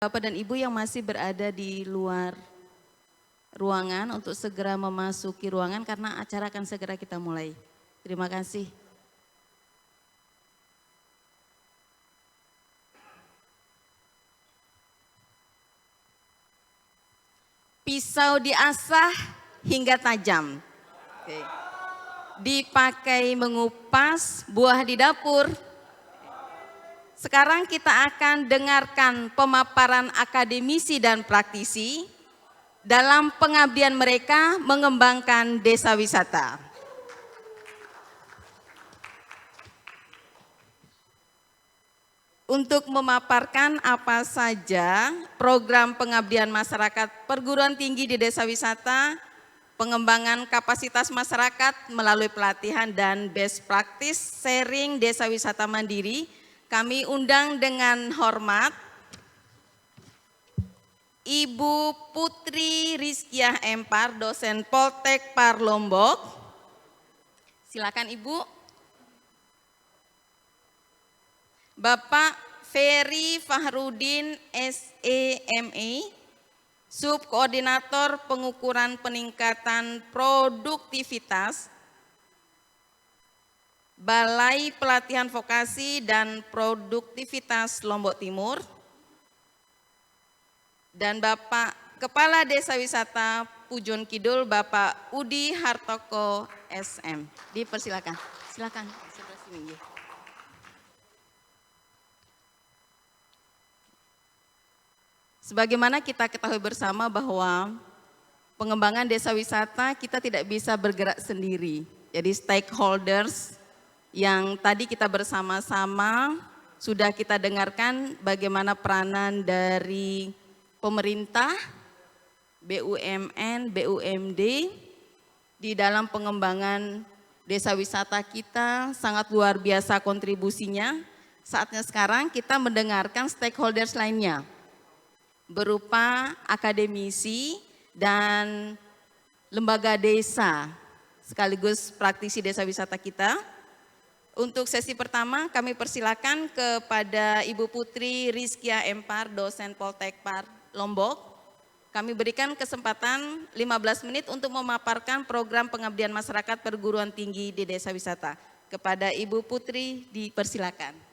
Bapak dan Ibu yang masih berada di luar ruangan untuk segera memasuki ruangan karena acara akan segera kita mulai. Terima kasih. Pisau diasah hingga tajam. Oke. Dipakai mengupas buah di dapur. Sekarang kita akan dengarkan pemaparan akademisi dan praktisi dalam pengabdian mereka mengembangkan desa wisata. Untuk memaparkan apa saja program pengabdian masyarakat perguruan tinggi di desa wisata, pengembangan kapasitas masyarakat melalui pelatihan dan best practice sharing desa wisata mandiri, kami undang dengan hormat Ibu Putri Rizkiah Empar, dosen Poltek Par Lombok. Silakan Ibu. Bapak Ferry Fahrudin SEME, Subkoordinator Pengukuran Peningkatan Produktivitas Balai Pelatihan Vokasi dan Produktivitas Lombok Timur, dan Bapak Kepala Desa Wisata Pujon Kidul, Bapak Udi Hartoko SM. Dipersilakan. Silakan. Sebagaimana kita ketahui bersama bahwa pengembangan desa wisata kita tidak bisa bergerak sendiri. Jadi stakeholders yang tadi kita bersama-sama sudah kita dengarkan bagaimana peranan dari pemerintah, BUMN, BUMD di dalam pengembangan desa wisata kita sangat luar biasa kontribusinya. Saatnya sekarang kita mendengarkan stakeholders lainnya berupa akademisi dan lembaga desa sekaligus praktisi desa wisata kita. Untuk sesi pertama kami persilakan kepada Ibu Putri Rizkiah Empar, dosen Poltek Par Lombok. Kami berikan kesempatan 15 menit untuk memaparkan program pengabdian masyarakat perguruan tinggi di desa wisata. Kepada Ibu Putri dipersilakan.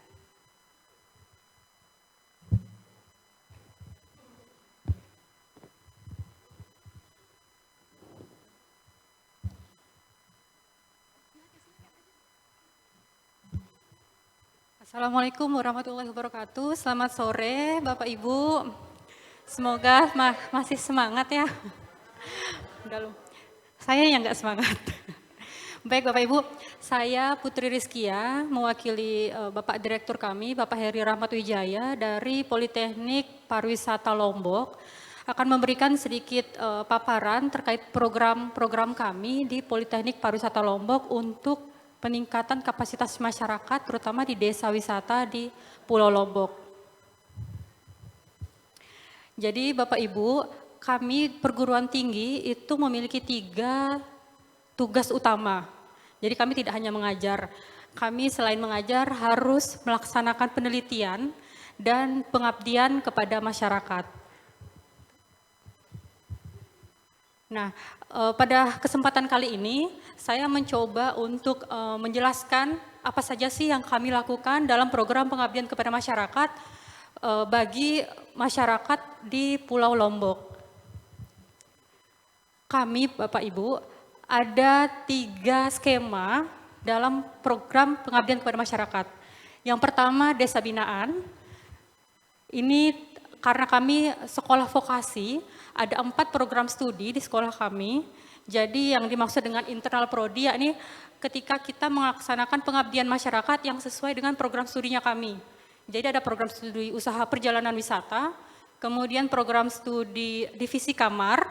Assalamualaikum warahmatullahi wabarakatuh. Selamat sore Bapak Ibu. Semoga masih semangat ya. Saya yang nggak semangat. Baik Bapak Ibu, saya Putri Rizkiah mewakili Bapak Direktur kami, Bapak Heri Rahmat Wijaya dari Politeknik Pariwisata Lombok akan memberikan sedikit paparan terkait program-program kami di Politeknik Pariwisata Lombok untuk peningkatan kapasitas masyarakat terutama di desa wisata di Pulau Lombok. Jadi Bapak Ibu, kami perguruan tinggi itu memiliki 3 tugas utama. Jadi kami tidak hanya mengajar, kami selain mengajar harus melaksanakan penelitian dan pengabdian kepada masyarakat. Nah, pada kesempatan kali ini saya mencoba untuk menjelaskan apa saja sih yang kami lakukan dalam program pengabdian kepada masyarakat bagi masyarakat di Pulau Lombok. Kami Bapak Ibu ada 3 skema dalam program pengabdian kepada masyarakat. Yang pertama desa binaan, ini karena kami sekolah vokasi, ada 4 program studi di sekolah kami. Jadi yang dimaksud dengan internal prodi yakni ketika kita melaksanakan pengabdian masyarakat yang sesuai dengan program studinya kami. Jadi ada program studi usaha perjalanan wisata, kemudian program studi divisi kamar,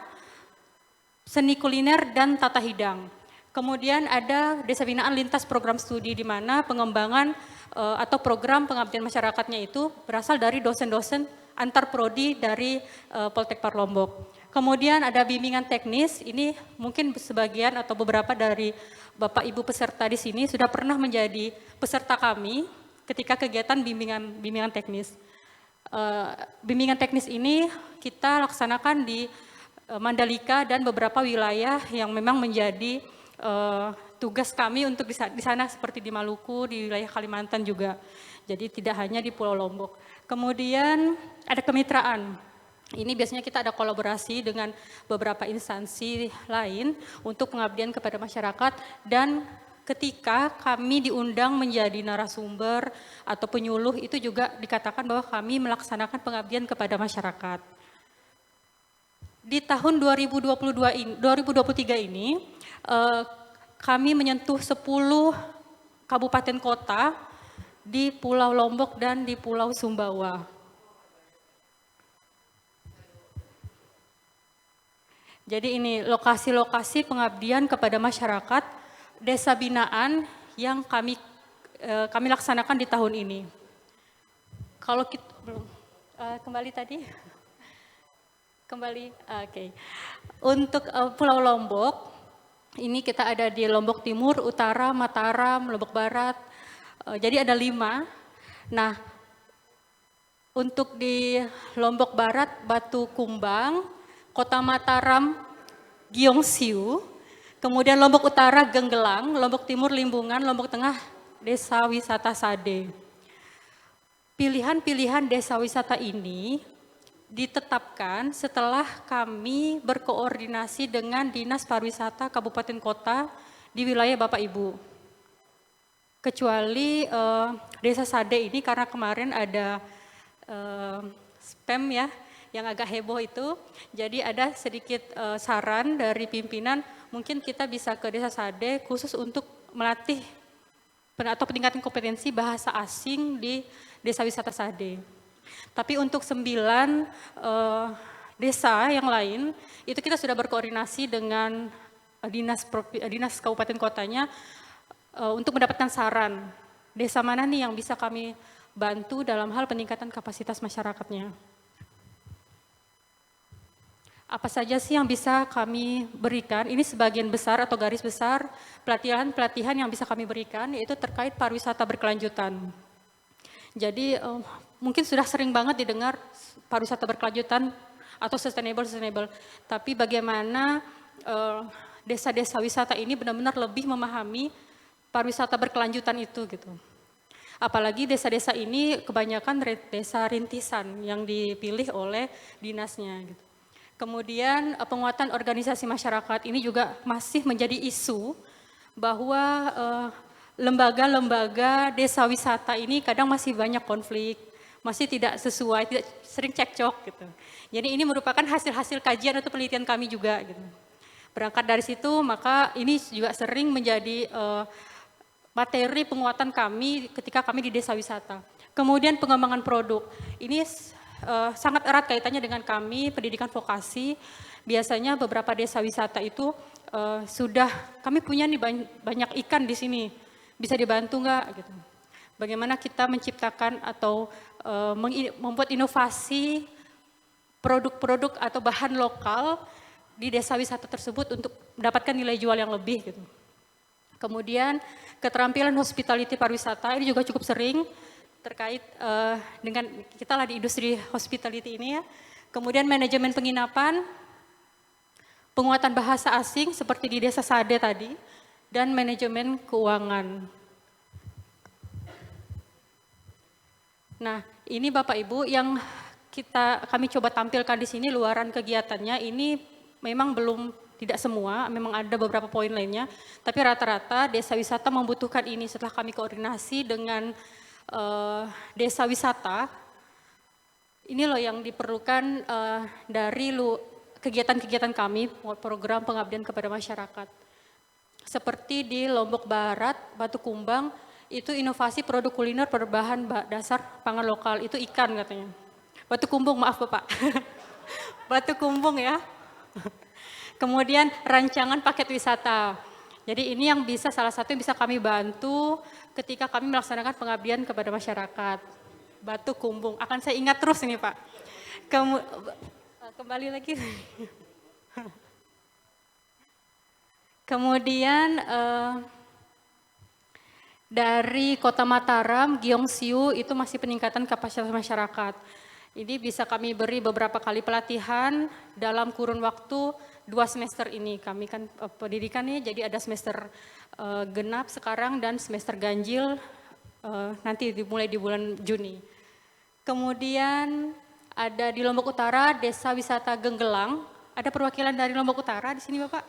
seni kuliner dan tata hidang. Kemudian ada desa binaan lintas program studi di mana pengembangan atau program pengabdian masyarakatnya itu berasal dari dosen-dosen antar prodi dari Poltek Par Lombok. Kemudian ada bimbingan teknis, ini mungkin sebagian atau beberapa dari Bapak Ibu peserta di sini sudah pernah menjadi peserta kami ketika kegiatan bimbingan teknis. Bimbingan teknis ini kita laksanakan di Mandalika dan beberapa wilayah yang memang menjadi tugas kami untuk di sana seperti di Maluku, di wilayah Kalimantan juga. Jadi tidak hanya di Pulau Lombok. Kemudian ada kemitraan. Ini biasanya kita ada kolaborasi dengan beberapa instansi lain untuk pengabdian kepada masyarakat, dan ketika kami diundang menjadi narasumber atau penyuluh itu juga dikatakan bahwa kami melaksanakan pengabdian kepada masyarakat. Di tahun 2023 ini kami menyentuh 10 kabupaten kota di Pulau Lombok dan di Pulau Sumbawa. Jadi ini lokasi-lokasi pengabdian kepada masyarakat desa binaan yang kami laksanakan di tahun ini. Kalau kita kembali tadi, oke. Untuk Pulau Lombok, ini kita ada di Lombok Timur, Utara, Mataram, Lombok Barat. Jadi ada 5. Nah, untuk di Lombok Barat, Batu Kumbang, Kota Mataram, Gyeongsiu, kemudian Lombok Utara, Genggelang, Lombok Timur, Limbungan, Lombok Tengah, Desa Wisata Sade. Pilihan-pilihan desa wisata ini ditetapkan setelah kami berkoordinasi dengan Dinas Pariwisata Kabupaten Kota di wilayah Bapak Ibu. Kecuali Desa Sade ini karena kemarin ada spam ya, yang agak heboh itu. Jadi ada sedikit saran dari pimpinan, mungkin kita bisa ke Desa Sade khusus untuk melatih atau peningkatan kompetensi bahasa asing di Desa Wisata Sade. Tapi untuk 9 desa yang lain, itu kita sudah berkoordinasi dengan dinas kabupaten kotanya untuk mendapatkan saran. Desa mana nih yang bisa kami bantu dalam hal peningkatan kapasitas masyarakatnya. Apa saja sih yang bisa kami berikan? Ini sebagian besar atau garis besar pelatihan-pelatihan yang bisa kami berikan, yaitu terkait pariwisata berkelanjutan. Jadi mungkin sudah sering banget didengar pariwisata berkelanjutan atau sustainable, tapi bagaimana desa-desa wisata ini benar-benar lebih memahami pariwisata berkelanjutan itu gitu. Apalagi desa-desa ini kebanyakan desa rintisan yang dipilih oleh dinasnya gitu. Kemudian penguatan organisasi masyarakat ini juga masih menjadi isu bahwa lembaga-lembaga desa wisata ini kadang masih banyak konflik, masih tidak sesuai, tidak sering cekcok gitu. Jadi ini merupakan hasil-hasil kajian atau penelitian kami juga gitu. Berangkat dari situ maka ini juga sering menjadi materi penguatan kami ketika kami di desa wisata. Kemudian pengembangan produk, ini sangat erat kaitannya dengan kami pendidikan vokasi. Biasanya beberapa desa wisata itu sudah kami punya nih banyak ikan di sini, bisa dibantu nggak gitu. Bagaimana kita menciptakan atau membuat inovasi produk-produk atau bahan lokal di desa wisata tersebut untuk mendapatkan nilai jual yang lebih gitu. Kemudian keterampilan hospitality pariwisata ini juga cukup sering terkait dengan kita lah di industri hospitality ini ya. Kemudian manajemen penginapan, penguatan bahasa asing seperti di Desa Sade tadi, dan manajemen keuangan. Nah, ini Bapak Ibu yang kami coba tampilkan di sini luaran kegiatannya ini memang belum tidak semua, memang ada beberapa poin lainnya, tapi rata-rata desa wisata membutuhkan ini setelah kami koordinasi dengan desa wisata. Ini loh yang diperlukan dari kegiatan-kegiatan kami, program pengabdian kepada masyarakat. Seperti di Lombok Barat, Batu Kumbang, itu inovasi produk kuliner berbahan dasar pangan lokal, itu ikan katanya. Batu Kumbung, maaf Bapak. Batu Kumbung ya. Kemudian rancangan paket wisata. Jadi ini yang bisa, salah satu yang bisa kami bantu ketika kami melaksanakan pengabdian kepada masyarakat. Batu Kumbung, akan saya ingat terus ini Pak. Kembali lagi. Kemudian dari Kota Mataram, Gyeongsiu itu masih peningkatan kapasitas masyarakat. Ini bisa kami beri beberapa kali pelatihan dalam kurun waktu 2 semester ini. Kami kan pendidikannya jadi ada semester genap sekarang dan semester ganjil nanti dimulai di bulan Juni. Kemudian ada di Lombok Utara, Desa Wisata Genggelang. Ada perwakilan dari Lombok Utara di sini Bapak?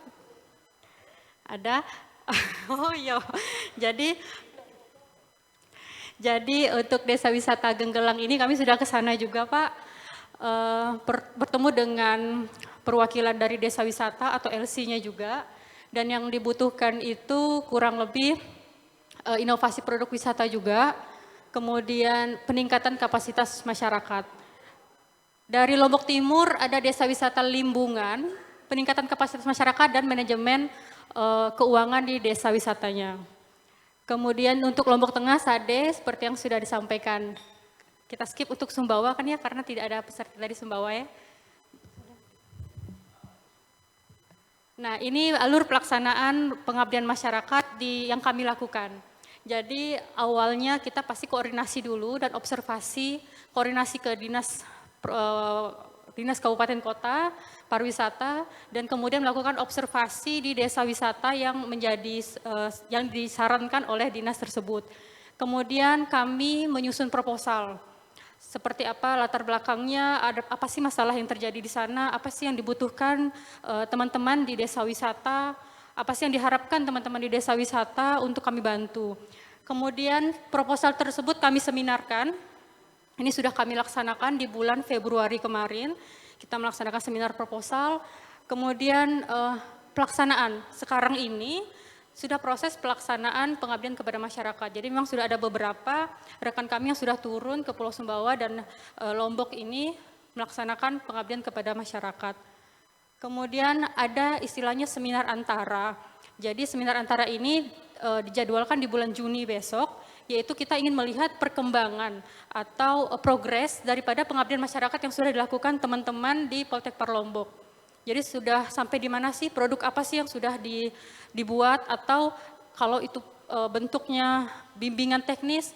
Ada? Oh iya, jadi untuk Desa Wisata Genggelang ini kami sudah ke sana juga Pak, bertemu dengan perwakilan dari Desa Wisata atau LC-nya juga, dan yang dibutuhkan itu kurang lebih inovasi produk wisata juga, kemudian peningkatan kapasitas masyarakat. Dari Lombok Timur ada Desa Wisata Limbungan, peningkatan kapasitas masyarakat dan manajemen keuangan di desa wisatanya. Kemudian untuk Lombok Tengah SADE seperti yang sudah disampaikan. Kita skip untuk Sumbawa kan ya, karena tidak ada peserta dari Sumbawa ya. Nah ini alur pelaksanaan pengabdian masyarakat yang kami lakukan. Jadi awalnya kita pasti koordinasi dulu dan observasi, koordinasi ke dinas kabupaten kota, pariwisata, dan kemudian melakukan observasi di desa wisata yang yang disarankan oleh dinas tersebut. Kemudian kami menyusun proposal, seperti apa latar belakangnya, apa sih masalah yang terjadi di sana, apa sih yang dibutuhkan teman-teman di desa wisata, apa sih yang diharapkan teman-teman di desa wisata untuk kami bantu. Kemudian proposal tersebut kami seminarkan. Ini sudah kami laksanakan di bulan Februari kemarin, kita melaksanakan seminar proposal, kemudian pelaksanaan sekarang ini sudah proses pelaksanaan pengabdian kepada masyarakat. Jadi memang sudah ada beberapa rekan kami yang sudah turun ke Pulau Sumbawa dan Lombok ini melaksanakan pengabdian kepada masyarakat. Kemudian ada istilahnya seminar antara. Jadi seminar antara ini dijadwalkan di bulan Juni besok, yaitu kita ingin melihat perkembangan atau progres daripada pengabdian masyarakat yang sudah dilakukan teman-teman di Poltek Parlombok. Jadi sudah sampai di mana sih, produk apa sih yang sudah dibuat, atau kalau itu bentuknya bimbingan teknis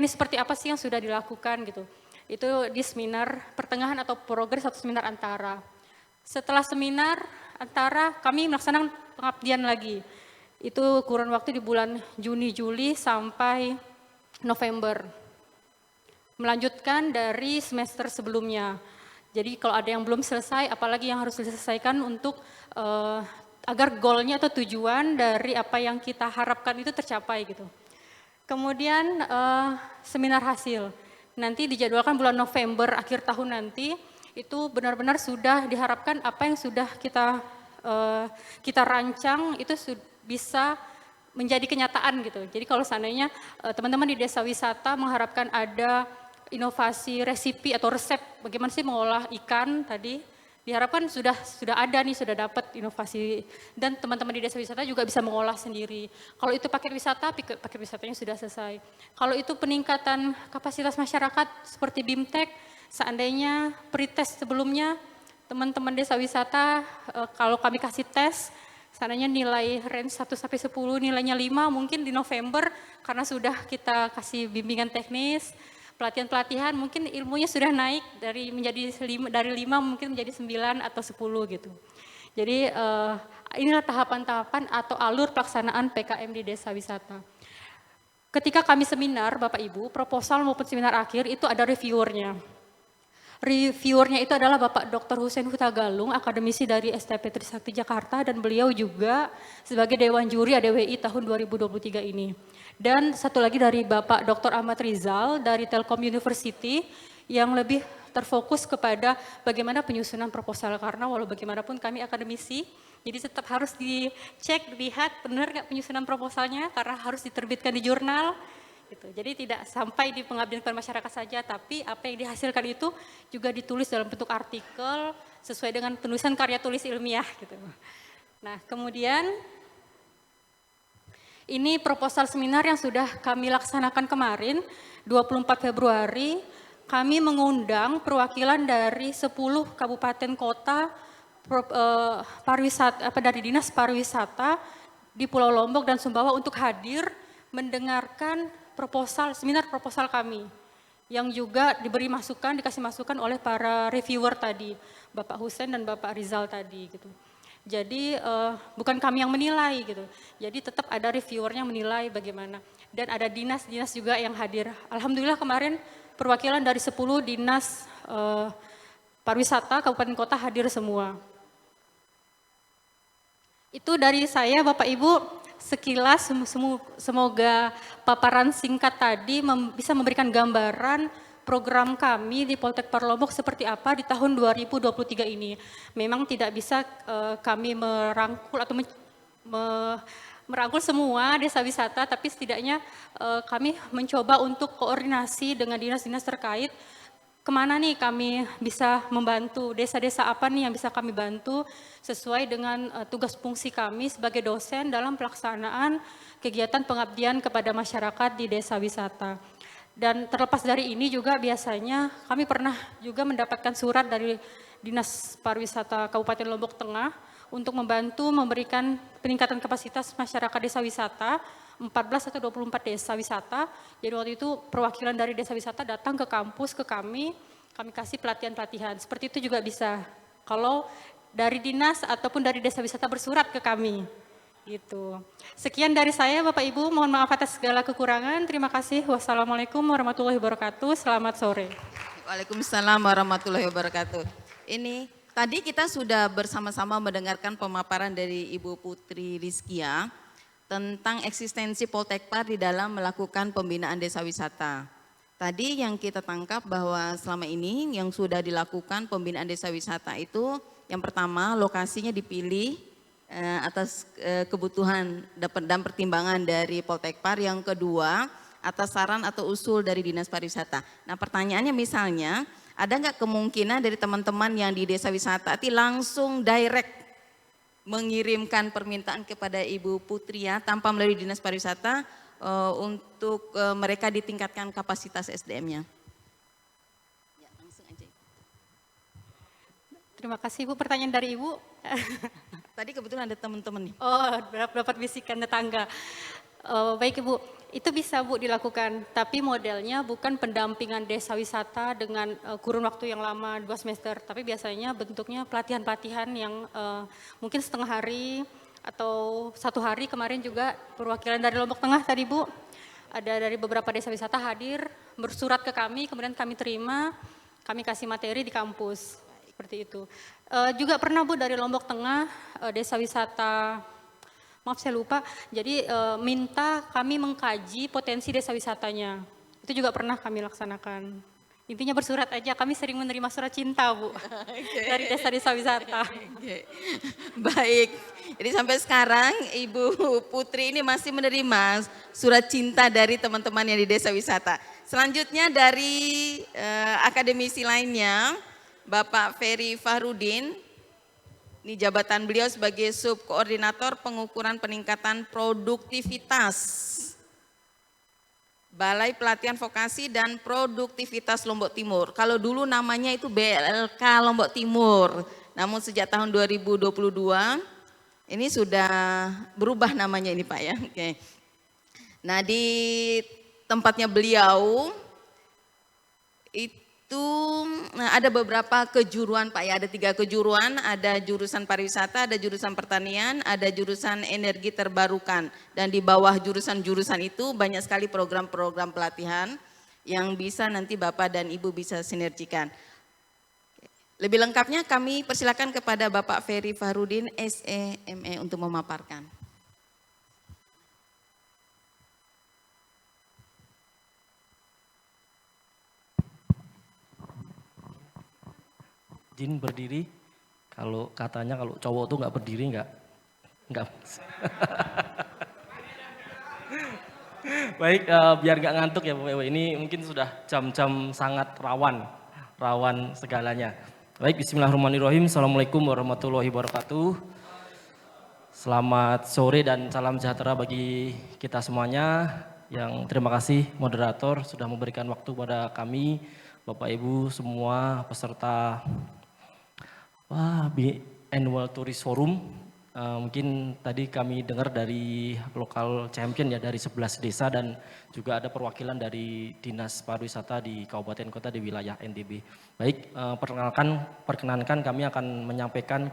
seperti apa sih yang sudah dilakukan gitu. Itu di seminar pertengahan atau progres atau seminar antara. Setelah seminar antara kami melaksanakan pengabdian lagi. Itu kurun waktu di bulan Juni, Juli sampai November. Melanjutkan dari semester sebelumnya. Jadi kalau ada yang belum selesai, apalagi yang harus diselesaikan untuk agar goalnya atau tujuan dari apa yang kita harapkan itu tercapai gitu. Kemudian seminar hasil. Nanti dijadwalkan bulan November akhir tahun nanti, itu benar-benar sudah diharapkan apa yang sudah kita rancang itu bisa menjadi kenyataan gitu. Jadi kalau seandainya teman-teman di desa wisata mengharapkan ada inovasi resipi atau resep bagaimana sih mengolah ikan tadi, diharapkan sudah ada nih, sudah dapat inovasi, dan teman-teman di desa wisata juga bisa mengolah sendiri. Kalau itu paket wisatanya sudah selesai. Kalau itu peningkatan kapasitas masyarakat seperti BIMTEK, seandainya pretest sebelumnya teman-teman desa wisata kalau kami kasih tes, seandainya nilai range 1 sampai 10, nilainya 5, mungkin di November karena sudah kita kasih bimbingan teknis, pelatihan-pelatihan, mungkin ilmunya sudah naik dari 5 mungkin menjadi 9 atau 10 gitu. Jadi inilah tahapan-tahapan atau alur pelaksanaan PKM di desa wisata. Ketika kami seminar, Bapak Ibu, proposal maupun seminar akhir itu ada reviewernya. Reviewernya itu adalah Bapak Dr. Hussein Hutagalung, akademisi dari STP Trisakti Jakarta, dan beliau juga sebagai Dewan Juri ADWI tahun 2023 ini. Dan satu lagi dari Bapak Dr. Ahmad Rizal dari Telkom University yang lebih terfokus kepada bagaimana penyusunan proposal, karena walau bagaimanapun kami akademisi, jadi tetap harus dicek, dilihat benar nggak penyusunan proposalnya karena harus diterbitkan di jurnal. Gitu. Jadi tidak sampai di pengabdian kepada masyarakat saja, tapi apa yang dihasilkan itu juga ditulis dalam bentuk artikel sesuai dengan penulisan karya tulis ilmiah. Gitu. Nah kemudian ini proposal seminar yang sudah kami laksanakan kemarin, 24 Februari, kami mengundang perwakilan dari 10 kabupaten kota pariwisata, dari Dinas Pariwisata di Pulau Lombok dan Sumbawa untuk hadir mendengarkan seminar proposal kami. yang juga dikasih masukan oleh para reviewer tadi, Bapak Hussein dan Bapak Rizal tadi gitu. Jadi bukan kami yang menilai gitu. Jadi tetap ada reviewernya yang menilai bagaimana. Dan ada dinas-dinas juga yang hadir. Alhamdulillah kemarin perwakilan dari 10 dinas pariwisata Kabupaten Kota hadir semua. Itu dari saya Bapak Ibu. Sekilas semoga paparan singkat tadi bisa memberikan gambaran program kami di Poltekpar Lombok seperti apa di tahun 2023 ini. Memang tidak bisa kami merangkul atau merangkul semua desa wisata, tapi setidaknya kami mencoba untuk koordinasi dengan dinas-dinas terkait kemana nih kami bisa membantu, desa-desa apa nih yang bisa kami bantu sesuai dengan tugas fungsi kami sebagai dosen dalam pelaksanaan kegiatan pengabdian kepada masyarakat di desa wisata. Dan terlepas dari ini juga biasanya kami pernah juga mendapatkan surat dari Dinas Pariwisata Kabupaten Lombok Tengah untuk membantu memberikan peningkatan kapasitas masyarakat desa wisata 14 atau 24 desa wisata. Jadi waktu itu perwakilan dari desa wisata datang ke kampus, ke kami kasih pelatihan-pelatihan. Seperti itu juga bisa. Kalau dari dinas ataupun dari desa wisata bersurat ke kami. Gitu. Sekian dari saya Bapak Ibu, mohon maaf atas segala kekurangan. Terima kasih. Wassalamualaikum warahmatullahi wabarakatuh. Selamat sore. Waalaikumsalam warahmatullahi wabarakatuh. Ini tadi kita sudah bersama-sama mendengarkan pemaparan dari Ibu Putri Rizkia tentang eksistensi Poltekpar di dalam melakukan pembinaan desa wisata. Tadi yang kita tangkap bahwa selama ini yang sudah dilakukan pembinaan desa wisata itu yang pertama lokasinya dipilih atas kebutuhan dan pertimbangan dari Poltekpar. Yang kedua atas saran atau usul dari Dinas Pariwisata. Nah pertanyaannya misalnya ada nggak kemungkinan dari teman-teman yang di desa wisata itu langsung direct mengirimkan permintaan kepada Ibu Putri ya tanpa melalui Dinas Pariwisata untuk mereka ditingkatkan kapasitas SDM-nya. Ya, langsung aja. Terima kasih Bu, pertanyaan dari Ibu. Tadi kebetulan ada teman-teman nih. Oh, dapat bisikan tetangga. Baik Ibu, itu bisa Bu dilakukan, tapi modelnya bukan pendampingan desa wisata dengan kurun waktu yang lama 2 semester, tapi biasanya bentuknya pelatihan-pelatihan yang mungkin setengah hari atau 1 hari. Kemarin juga perwakilan dari Lombok Tengah tadi Bu, ada dari beberapa desa wisata hadir, bersurat ke kami, kemudian kami terima, kami kasih materi di kampus, seperti itu. Juga pernah Bu dari Lombok Tengah, desa wisata, maaf saya lupa, jadi minta kami mengkaji potensi desa wisatanya. Itu juga pernah kami laksanakan. Intinya bersurat aja, kami sering menerima surat cinta Bu, dari desa-desa wisata. Baik, jadi sampai sekarang Ibu Putri ini masih menerima surat cinta dari teman-teman yang di desa wisata. Selanjutnya dari akademisi lainnya, Bapak Ferry Fahrudin. Ini jabatan beliau sebagai subkoordinator pengukuran peningkatan produktivitas Balai Pelatihan Vokasi dan Produktivitas Lombok Timur. Kalau dulu namanya itu BLK Lombok Timur, namun sejak tahun 2022 ini sudah berubah namanya ini Pak ya. Oke. Nah di tempatnya beliau itu ada beberapa kejuruan Pak ya, ada 3 kejuruan, ada jurusan pariwisata, ada jurusan pertanian, ada jurusan energi terbarukan. Dan di bawah jurusan-jurusan itu banyak sekali program-program pelatihan yang bisa nanti Bapak dan Ibu bisa sinergikan. Lebih lengkapnya kami persilakan kepada Bapak Ferry Fahrudin, SEME untuk memaparkan. Izin berdiri, kalau katanya kalau cowok tuh nggak berdiri nggak. Baik, biar nggak ngantuk ya Bapak Ibu, ini mungkin sudah jam-jam sangat rawan segalanya. Baik, bismillahirrahmanirrahim, assalamualaikum warahmatullahi wabarakatuh. Selamat sore dan salam sejahtera bagi kita semuanya. Yang terima kasih moderator sudah memberikan waktu pada kami, Bapak Ibu semua peserta Annual Tourist Forum Mungkin tadi kami dengar dari lokal champion ya dari 11 desa dan juga ada perwakilan dari Dinas Pariwisata di kabupaten kota di wilayah NTB. Baik, perkenankan kami akan menyampaikan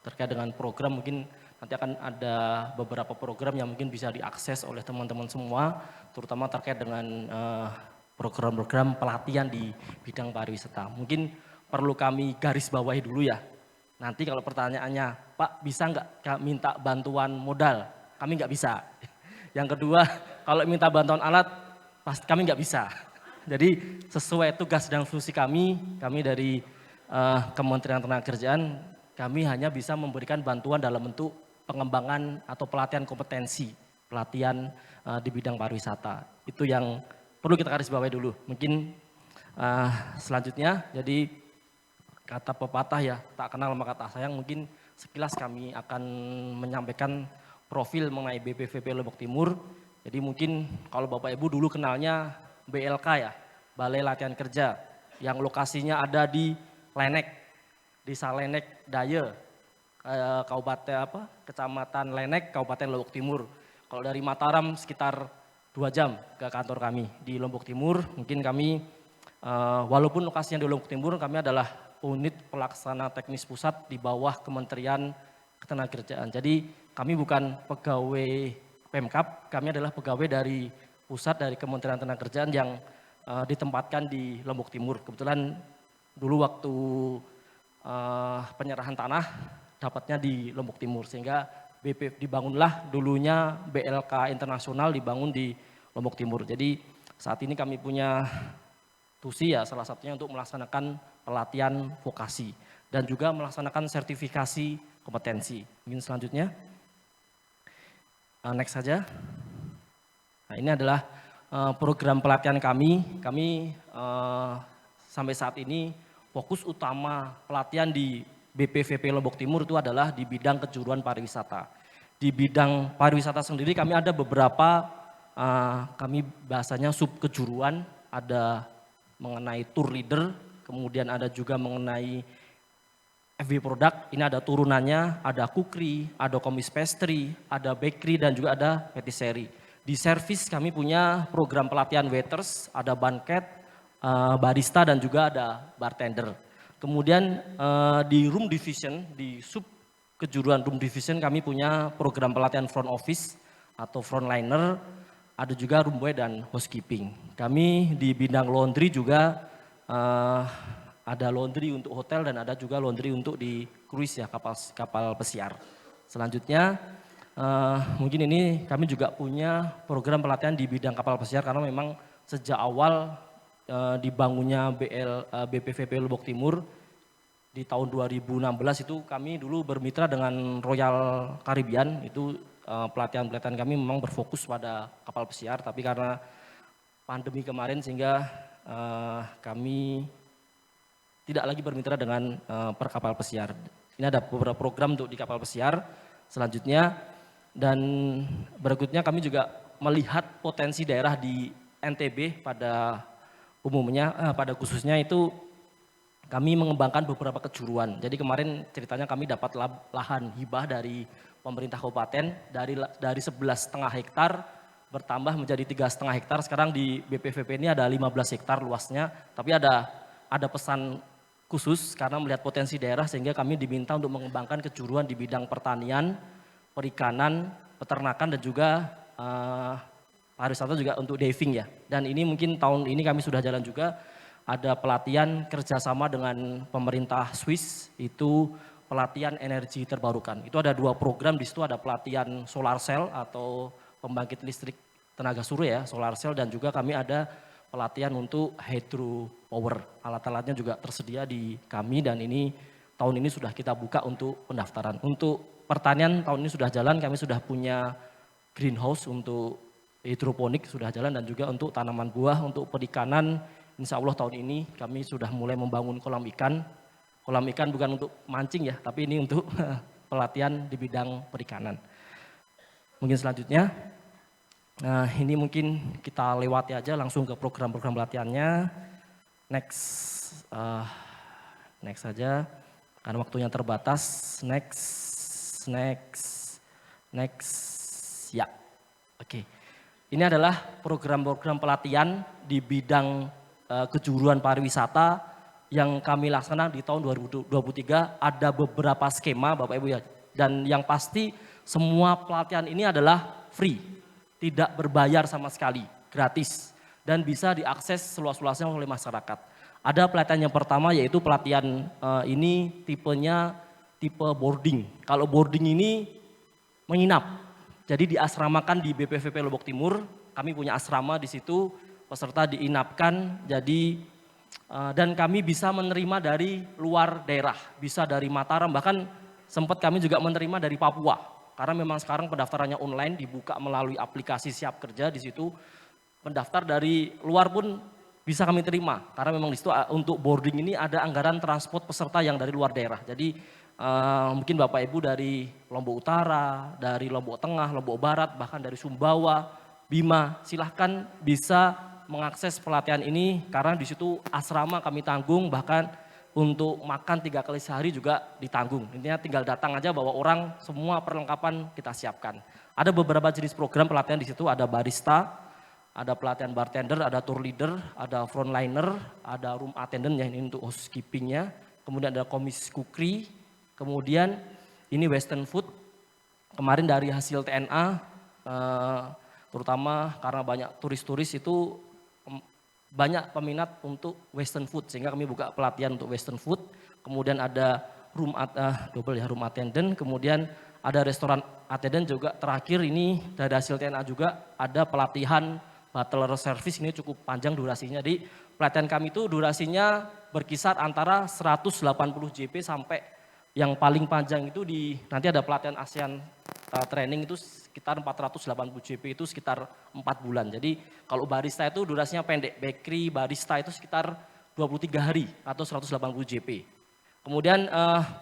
terkait dengan program, mungkin nanti akan ada beberapa program yang mungkin bisa diakses oleh teman-teman semua, terutama terkait dengan program-program pelatihan di bidang pariwisata. Mungkin perlu kami garis bawahi dulu ya. Nanti kalau pertanyaannya, Pak bisa nggak minta bantuan modal? Kami nggak bisa. Yang kedua, kalau minta bantuan alat, pasti kami nggak bisa. Jadi sesuai tugas dan fungsi kami dari Kementerian Ketenagakerjaan, kami hanya bisa memberikan bantuan dalam bentuk pengembangan atau pelatihan kompetensi, pelatihan di bidang pariwisata. Itu yang perlu kita garis bawahi dulu. Mungkin selanjutnya, jadi kata pepatah ya, tak kenal maka tak sayang, mungkin sekilas kami akan menyampaikan profil mengenai BPVP Lombok Timur. Jadi mungkin kalau Bapak Ibu dulu kenalnya BLK ya, Balai Latihan Kerja, yang lokasinya ada di Lenek, Desa Lenek Daya, Kecamatan Lenek, Kabupaten Lombok Timur. Kalau dari Mataram sekitar 2 jam ke kantor kami di Lombok Timur. Mungkin kami, walaupun lokasinya di Lombok Timur, kami adalah unit pelaksana teknis pusat di bawah Kementerian Ketenagakerjaan. Jadi kami bukan pegawai Pemkab, kami adalah pegawai dari pusat dari Kementerian Ketenagakerjaan yang ditempatkan di Lombok Timur. Kebetulan dulu waktu penyerahan tanah dapatnya di Lombok Timur, sehingga dibangunlah dulunya BLK Internasional dibangun di Lombok Timur. Jadi saat ini kami punya tusi ya, salah satunya untuk melaksanakan pelatihan vokasi dan juga melaksanakan sertifikasi kompetensi. Mungkin selanjutnya, next saja. Nah, ini adalah program pelatihan kami. Kami sampai saat ini fokus utama pelatihan di BPVP Lombok Timur itu adalah di bidang kejuruan pariwisata. Di bidang pariwisata sendiri kami ada beberapa, kami bahasanya sub kejuruan, ada mengenai tour leader, kemudian ada juga mengenai FB product, ini ada turunannya, ada kukri, ada komis pastry, ada bakery, dan juga ada patisserie. Di service kami punya program pelatihan waiters, ada banket, barista, dan juga ada bartender. Kemudian di room division, di sub kejuruan room division kami punya program pelatihan front office atau frontliner, ada juga room boy dan housekeeping. Kami di bidang laundry juga ada laundry untuk hotel dan ada juga laundry untuk di cruise ya, kapal pesiar. Selanjutnya mungkin ini kami juga punya program pelatihan di bidang kapal pesiar karena memang sejak awal dibangunnya BPVP Lombok Timur di tahun 2016 itu kami dulu bermitra dengan Royal Caribbean, itu pelatihan-pelatihan kami memang berfokus pada kapal pesiar, tapi karena pandemi kemarin sehingga kami tidak lagi bermitra dengan per kapal pesiar. Ini ada beberapa program untuk di kapal pesiar selanjutnya, dan berikutnya kami juga melihat potensi daerah di NTB pada umumnya, pada khususnya itu kami mengembangkan beberapa kejuruan. Jadi kemarin ceritanya kami dapat lahan hibah dari pemerintah kabupaten dari 11,5 hektar bertambah menjadi 3,5 hektar. Sekarang di BPVP ini ada 15 hektar luasnya, tapi ada pesan khusus karena melihat potensi daerah sehingga kami diminta untuk mengembangkan kejuruan di bidang pertanian, perikanan, peternakan, dan juga pariwisata juga untuk diving ya. Dan ini mungkin tahun ini kami sudah jalan juga, ada pelatihan kerjasama dengan pemerintah Swiss, itu pelatihan energi terbarukan. Itu ada 2 program, di situ ada pelatihan solar cell atau pembangkit listrik tenaga surya ya, solar cell, dan juga kami ada pelatihan untuk hydro power. Alat-alatnya juga tersedia di kami dan ini tahun ini sudah kita buka untuk pendaftaran. Untuk pertanian tahun ini sudah jalan, kami sudah punya greenhouse untuk hidroponik sudah jalan, dan juga untuk tanaman buah, untuk perikanan insya Allah tahun ini kami sudah mulai membangun kolam ikan. Kolam ikan bukan untuk mancing ya, tapi ini untuk pelatihan di bidang perikanan. Mungkin selanjutnya, nah ini mungkin kita lewati aja langsung ke program-program pelatihannya. Next saja, karena waktunya terbatas. Next. next, ya, oke. Ini adalah program-program pelatihan di bidang kejuruan pariwisata yang kami laksanakan di tahun 2023. Ada beberapa skema Bapak Ibu ya, dan yang pasti semua pelatihan ini adalah free, tidak berbayar sama sekali, gratis, dan bisa diakses seluas-luasnya oleh masyarakat. Ada pelatihan yang pertama yaitu pelatihan ini tipenya tipe boarding. Kalau boarding ini menginap, jadi diasramakan di BPVP Lombok Timur. Kami punya asrama di situ, peserta diinapkan. Jadi dan kami bisa menerima dari luar daerah, bisa dari Mataram, bahkan sempat kami juga menerima dari Papua. Karena memang sekarang pendaftarannya online, dibuka melalui aplikasi Siap Kerja di situ. Pendaftar dari luar pun bisa kami terima, karena memang di situ untuk boarding ini ada anggaran transport peserta yang dari luar daerah. Jadi mungkin Bapak Ibu dari Lombok Utara, dari Lombok Tengah, Lombok Barat, bahkan dari Sumbawa, Bima, silahkan bisa mengakses pelatihan ini karena di situ asrama kami tanggung, bahkan untuk makan 3 kali sehari juga ditanggung. Intinya tinggal datang aja bawa orang, semua perlengkapan kita siapkan. Ada beberapa jenis program pelatihan di situ, ada barista, ada pelatihan bartender, ada tour leader, ada frontliner, ada room attendant ya ini untuk housekeepingnya, kemudian ada komis kukri, kemudian ini western food, kemarin dari hasil TNA, terutama karena banyak turis-turis itu banyak peminat untuk western food, sehingga kami buka pelatihan untuk western food. Kemudian ada room attendant, kemudian ada restoran attendant juga. Terakhir ini dari hasil TNA juga ada pelatihan butler service, ini cukup panjang durasinya. Jadi pelatihan kami itu durasinya berkisar antara 180 JP sampai yang paling panjang itu nanti ada pelatihan ASEAN training itu sekitar 480 JP, itu sekitar 4 bulan. Jadi kalau barista itu durasinya pendek, bakery, barista itu sekitar 23 hari atau 180 JP. Kemudian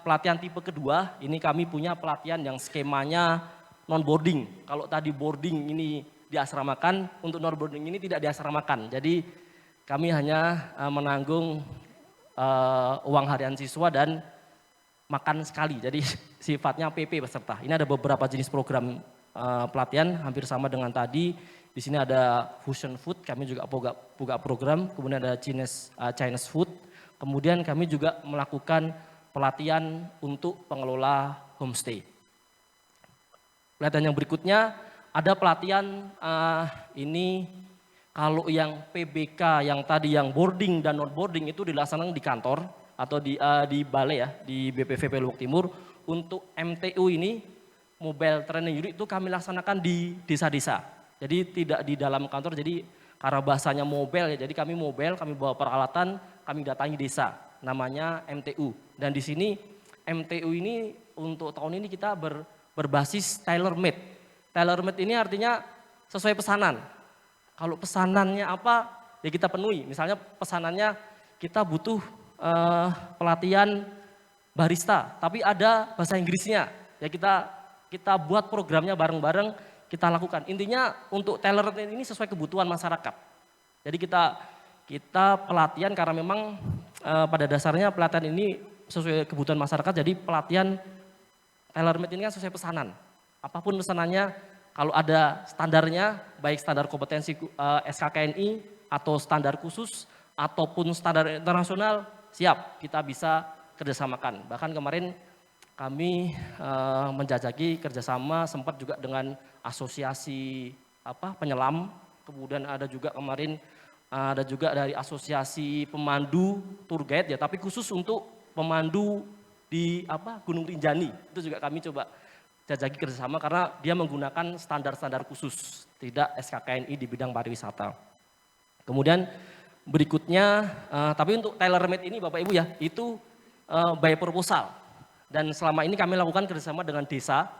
pelatihan tipe kedua, ini kami punya pelatihan yang skemanya non-boarding. Kalau tadi boarding ini diasramakan, untuk non-boarding ini tidak diasramakan. Jadi kami hanya menanggung uang harian siswa dan makan sekali, jadi sifatnya PP peserta. Ini ada beberapa jenis program pelatihan, hampir sama dengan tadi. Di sini ada fusion food, kami juga buka program. Kemudian ada Chinese food. Kemudian kami juga melakukan pelatihan untuk pengelola homestay. Pelatihan yang berikutnya ada pelatihan ini kalau yang PBK yang tadi yang boarding dan non boarding itu dilaksanakan di kantor atau di balai ya, di BPVP Lombok Timur. Untuk MTU ini, Mobile Training Unit, itu kami laksanakan di desa-desa. Jadi tidak di dalam kantor, jadi karena bahasanya mobile ya, jadi kami mobile, kami bawa peralatan, kami datangi desa, namanya MTU. Dan di sini MTU ini untuk tahun ini kita berbasis tailor made. Tailor made ini artinya sesuai pesanan. Kalau pesanannya apa, ya kita penuhi. Misalnya pesanannya kita butuh pelatihan barista, tapi ada bahasa Inggrisnya. Ya kita buat programnya bareng-bareng, kita lakukan. Intinya untuk tailor ini sesuai kebutuhan masyarakat. Jadi kita pelatihan karena memang pada dasarnya pelatihan ini sesuai kebutuhan masyarakat. Jadi pelatihan tailor made ini kan sesuai pesanan. Apapun pesanannya, kalau ada standarnya, baik standar kompetensi SKKNI atau standar khusus ataupun standar internasional, siap kita bisa kerjasamakan. Bahkan kemarin kami menjajaki kerjasama sempat juga dengan asosiasi penyelam, kemudian ada juga kemarin ada juga dari asosiasi pemandu tour guide ya, tapi khusus untuk pemandu di Gunung Rinjani. Itu juga kami coba jajaki kerjasama karena dia menggunakan standar-standar khusus, tidak SKKNI di bidang pariwisata. Kemudian berikutnya, tapi untuk tailor made ini Bapak Ibu ya, itu by proposal. Dan selama ini kami lakukan kerjasama dengan desa,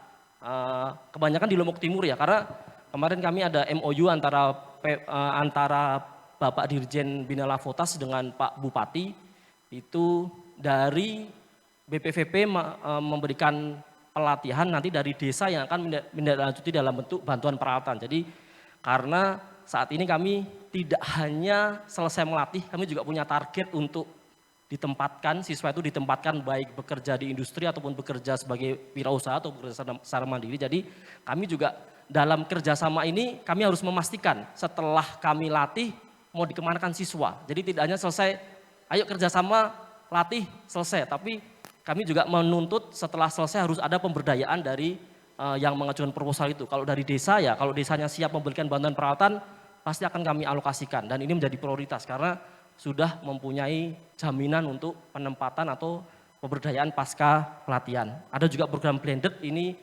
kebanyakan di Lombok Timur ya, karena kemarin kami ada MOU antara Bapak Dirjen Bina Lavotas dengan Pak Bupati, itu dari BPVP memberikan pelatihan nanti dari desa yang akan menindaklanjuti dalam bentuk bantuan peralatan. Jadi karena saat ini kami tidak hanya selesai melatih, kami juga punya target untuk siswa itu ditempatkan baik bekerja di industri ataupun bekerja sebagai wirausaha atau bekerja secara mandiri. Jadi kami juga dalam kerjasama ini kami harus memastikan setelah kami latih mau dikemanakan siswa. Jadi tidak hanya selesai, ayo kerjasama latih selesai, tapi kami juga menuntut setelah selesai harus ada pemberdayaan dari yang mengajukan proposal itu. Kalau dari desa ya, kalau desanya siap memberikan bantuan peralatan, pasti akan kami alokasikan. Dan ini menjadi prioritas karena sudah mempunyai jaminan untuk penempatan atau pemberdayaan pasca pelatihan. Ada juga program blended, ini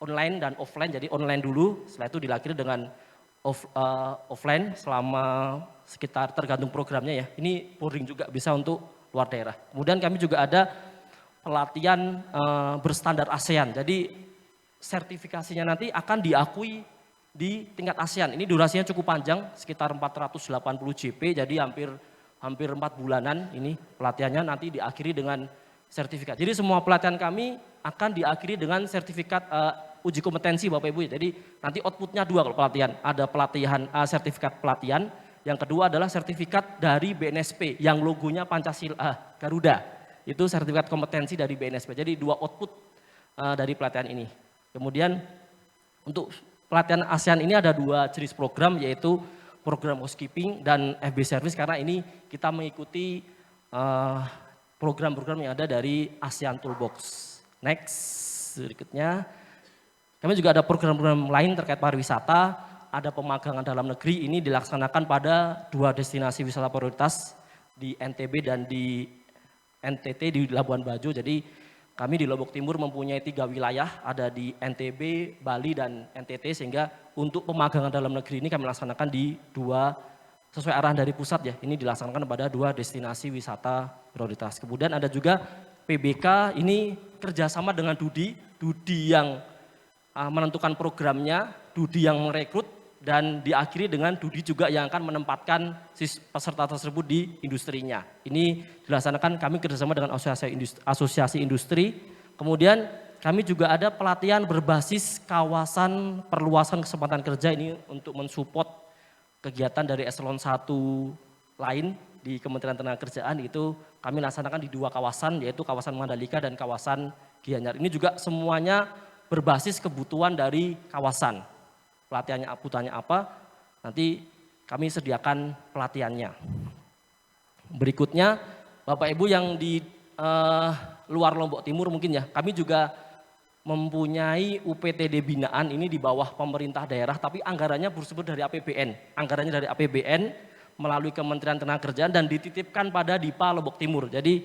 online dan offline, jadi online dulu, setelah itu diakhiri dengan offline selama sekitar tergantung programnya ya. Ini boarding juga bisa untuk luar daerah. Kemudian kami juga ada pelatihan berstandar ASEAN, jadi sertifikasinya nanti akan diakui di tingkat ASEAN. Ini durasinya cukup panjang, sekitar 480 JP, jadi hampir 4 bulanan ini pelatihannya, nanti diakhiri dengan sertifikat. Jadi semua pelatihan kami akan diakhiri dengan sertifikat uji kompetensi Bapak Ibu. Jadi nanti outputnya 2 kalau pelatihan. Ada pelatihan sertifikat pelatihan, yang kedua adalah sertifikat dari BNSP yang logonya Pancasila Garuda. Itu sertifikat kompetensi dari BNSP. Jadi 2 output dari pelatihan ini. Kemudian untuk pelatihan ASEAN ini ada 2 jenis program, yaitu program housekeeping dan FB service, karena ini kita mengikuti program-program yang ada dari ASEAN Toolbox. Next, berikutnya. Kami juga ada program-program lain terkait pariwisata, ada pemagangan dalam negeri, ini dilaksanakan pada 2 destinasi wisata prioritas di NTB dan di NTT di Labuan Bajo. Jadi kami di Lombok Timur mempunyai 3 wilayah, ada di NTB, Bali, dan NTT, sehingga untuk pemagangan dalam negeri ini kami laksanakan di 2, sesuai arahan dari pusat ya, ini dilaksanakan pada 2 destinasi wisata prioritas. Kemudian ada juga PBK, ini kerjasama dengan Dudi yang menentukan programnya, Dudi yang merekrut, dan diakhiri dengan Dudi juga yang akan menempatkan peserta tersebut di industrinya. Ini dilaksanakan kami kerjasama dengan asosiasi industri. Kemudian kami juga ada pelatihan berbasis kawasan perluasan kesempatan kerja, ini untuk mensupport kegiatan dari eselon 1 lain di Kementerian Tenagakerjaan. Itu kami laksanakan di 2 kawasan, yaitu kawasan Mandalika dan kawasan Gianyar. Ini juga semuanya berbasis kebutuhan dari kawasan. Pelatihannya kebutuhannya apa, nanti kami sediakan pelatihannya. Berikutnya, Bapak Ibu yang di luar Lombok Timur mungkin ya, kami juga mempunyai UPTD binaan, ini di bawah pemerintah daerah, tapi anggarannya bersumber dari APBN. Anggarannya dari APBN melalui Kementerian Tenagakerjaan dan dititipkan pada DIPA Lombok Timur. Jadi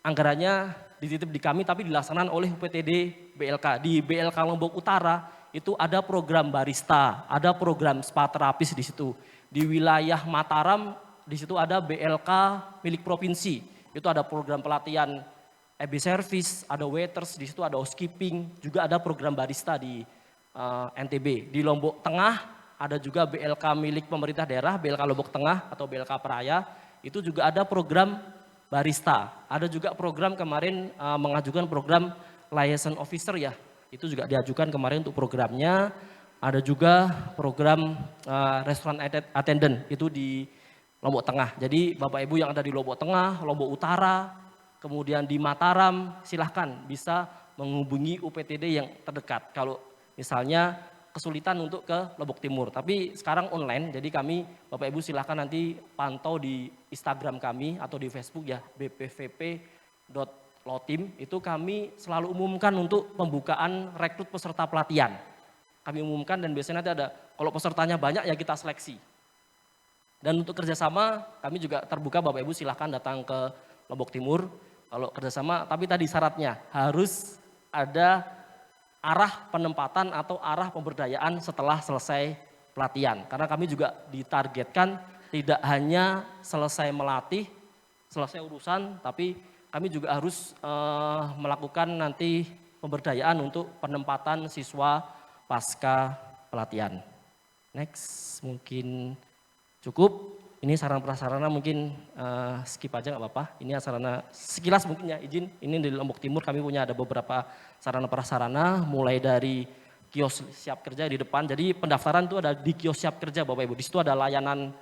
anggarannya dititip di kami, tapi dilaksanakan oleh UPTD BLK. Di BLK Lombok Utara, itu ada program barista, ada program spa terapis di situ. Di wilayah Mataram, di situ ada BLK milik provinsi. Itu ada program pelatihan FB service, ada waiters, di situ ada housekeeping, juga ada program barista di NTB. Di Lombok Tengah ada juga BLK milik pemerintah daerah, BLK Lombok Tengah atau BLK Peraya. Itu juga ada program barista. Ada juga program kemarin mengajukan program liaison officer ya. Itu juga diajukan kemarin untuk programnya. Ada juga program restoran attendant, itu di Lombok Tengah. Jadi Bapak Ibu yang ada di Lombok Tengah, Lombok Utara, kemudian di Mataram, silahkan bisa menghubungi UPTD yang terdekat. Kalau misalnya kesulitan untuk ke Lombok Timur, tapi sekarang online, jadi kami Bapak Ibu silahkan nanti pantau di Instagram kami atau di Facebook ya, bpvp.lotim, itu kami selalu umumkan untuk pembukaan rekrut peserta pelatihan. Kami umumkan dan biasanya nanti ada, kalau pesertanya banyak ya kita seleksi. Dan untuk kerjasama kami juga terbuka, Bapak Ibu silahkan datang ke Lombok Timur. Kalau kerjasama, tapi tadi syaratnya harus ada arah penempatan atau arah pemberdayaan setelah selesai pelatihan. Karena kami juga ditargetkan tidak hanya selesai melatih, selesai urusan, tapi kami juga harus melakukan nanti pemberdayaan untuk penempatan siswa pasca pelatihan. Next, mungkin cukup. Ini sarana prasarana mungkin skip aja nggak apa-apa. Ini sarana sekilas mungkin ya, izin. Ini di Lombok Timur kami punya ada beberapa sarana prasarana, mulai dari kios siap kerja di depan. Jadi pendaftaran itu ada di kios siap kerja Bapak Ibu. Di situ ada layanan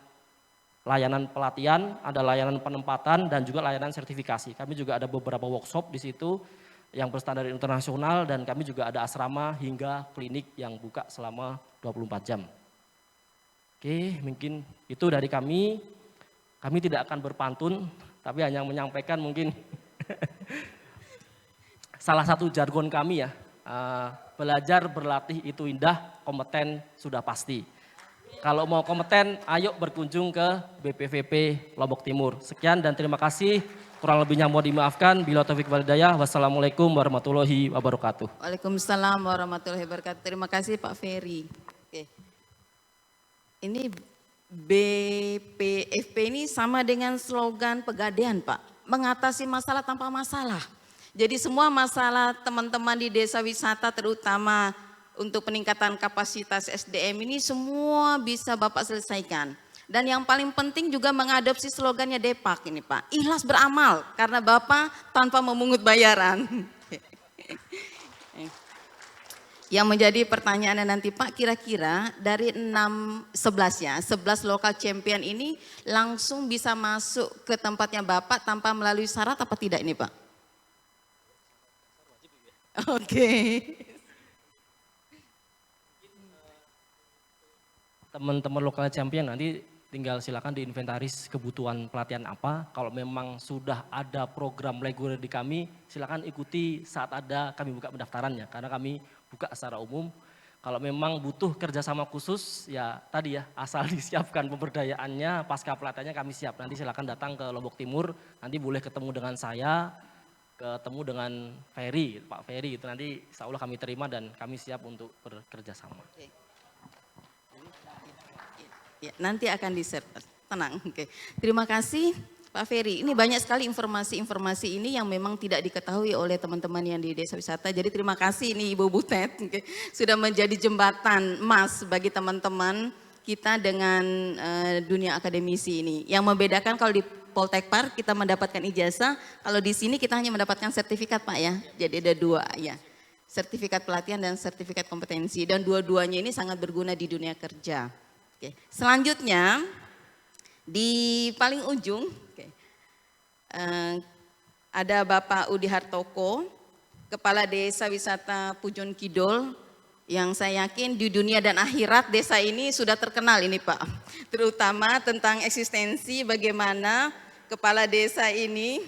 layanan pelatihan, ada layanan penempatan, dan juga layanan sertifikasi. Kami juga ada beberapa workshop di situ yang berstandar internasional, dan kami juga ada asrama hingga klinik yang buka selama 24 jam. Oke, mungkin itu dari kami. Kami tidak akan berpantun, tapi hanya menyampaikan mungkin salah satu jargon kami ya, belajar berlatih itu indah, kompeten sudah pasti. Kalau mau kompeten, ayo berkunjung ke BPVP Lombok Timur. Sekian dan terima kasih, kurang lebihnya mohon dimaafkan. Bila taufik wal hidayah, wassalamualaikum warahmatullahi wabarakatuh. Waalaikumsalam warahmatullahi wabarakatuh. Terima kasih Pak Ferry. Oke. Ini BPFP ini sama dengan slogan Pegadaian Pak, mengatasi masalah tanpa masalah. Jadi semua masalah teman-teman di desa wisata terutama untuk peningkatan kapasitas SDM ini semua bisa Bapak selesaikan. Dan yang paling penting juga mengadopsi slogannya Depak ini Pak, ikhlas beramal karena Bapak tanpa memungut bayaran. Yang menjadi pertanyaannya nanti Pak, kira-kira dari 11 ya, 11 local champion ini langsung bisa masuk ke tempatnya Bapak tanpa melalui syarat apa tidak ini Pak? Oke. Teman-teman lokal champion nanti tinggal silakan diinventaris kebutuhan pelatihan apa. Kalau memang sudah ada program reguler di kami, silakan ikuti saat ada kami buka pendaftarannya. Karena kami buka secara umum. Kalau memang butuh kerjasama khusus, ya tadi ya asal disiapkan pemberdayaannya, pasca pelatihannya kami siap. Nanti silakan datang ke Lombok Timur, nanti boleh ketemu dengan saya, ketemu dengan Ferry, Pak Ferry itu nanti insya Allah kami terima dan kami siap untuk bekerja sama. Ya, nanti akan di-share, tenang. Oke. Terima kasih Pak Ferry. Ini banyak sekali informasi-informasi ini yang memang tidak diketahui oleh teman-teman yang di desa wisata. Jadi terima kasih ini Ibu Butet sudah menjadi jembatan emas bagi teman-teman kita dengan dunia akademisi ini. Yang membedakan kalau di Poltekpar kita mendapatkan ijazah, kalau di sini kita hanya mendapatkan sertifikat Pak ya. Jadi ada dua ya. Sertifikat pelatihan dan sertifikat kompetensi. Dan dua-duanya ini sangat berguna di dunia kerja. Oke. Selanjutnya di paling ujung ada Bapak Udi Hartoko, Kepala Desa Wisata Pujon Kidul, yang saya yakin di dunia dan akhirat desa ini sudah terkenal ini Pak. Terutama tentang eksistensi bagaimana Kepala Desa ini,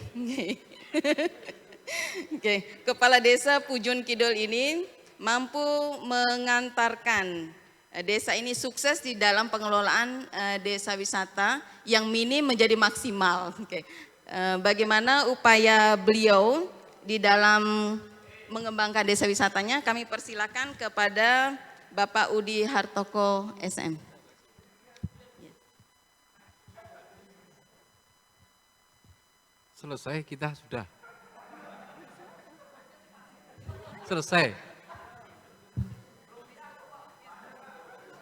Kepala Desa Pujon Kidul ini mampu mengantarkan desa ini sukses di dalam pengelolaan desa wisata yang minim menjadi maksimal. Bagaimana upaya beliau di dalam mengembangkan desa wisatanya, kami persilakan kepada Bapak Udi Hartoko SM. Selesai, kita sudah selesai.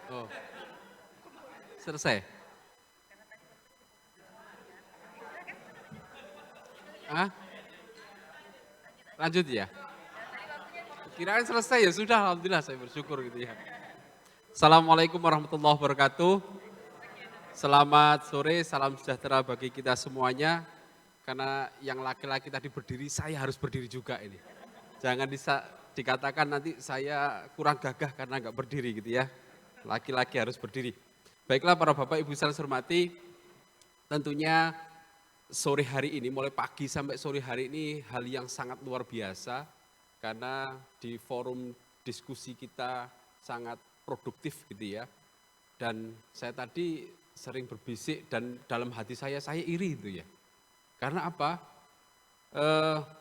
Oh, selesai. Hah? Lanjut ya? Kirain selesai ya sudah, alhamdulillah saya bersyukur gitu ya. Assalamualaikum warahmatullahi wabarakatuh. Selamat sore, salam sejahtera bagi kita semuanya. Karena yang laki-laki tadi berdiri, saya harus berdiri juga ini. Jangan dikatakan nanti saya kurang gagah karena nggak berdiri gitu ya. Laki-laki harus berdiri. Baiklah para bapak ibu saya hormati, tentunya sore hari ini, mulai pagi sampai sore hari ini hal yang sangat luar biasa. Karena di forum diskusi kita sangat produktif gitu ya. Dan saya tadi sering berbisik dan dalam hati saya iri itu ya. Karena apa?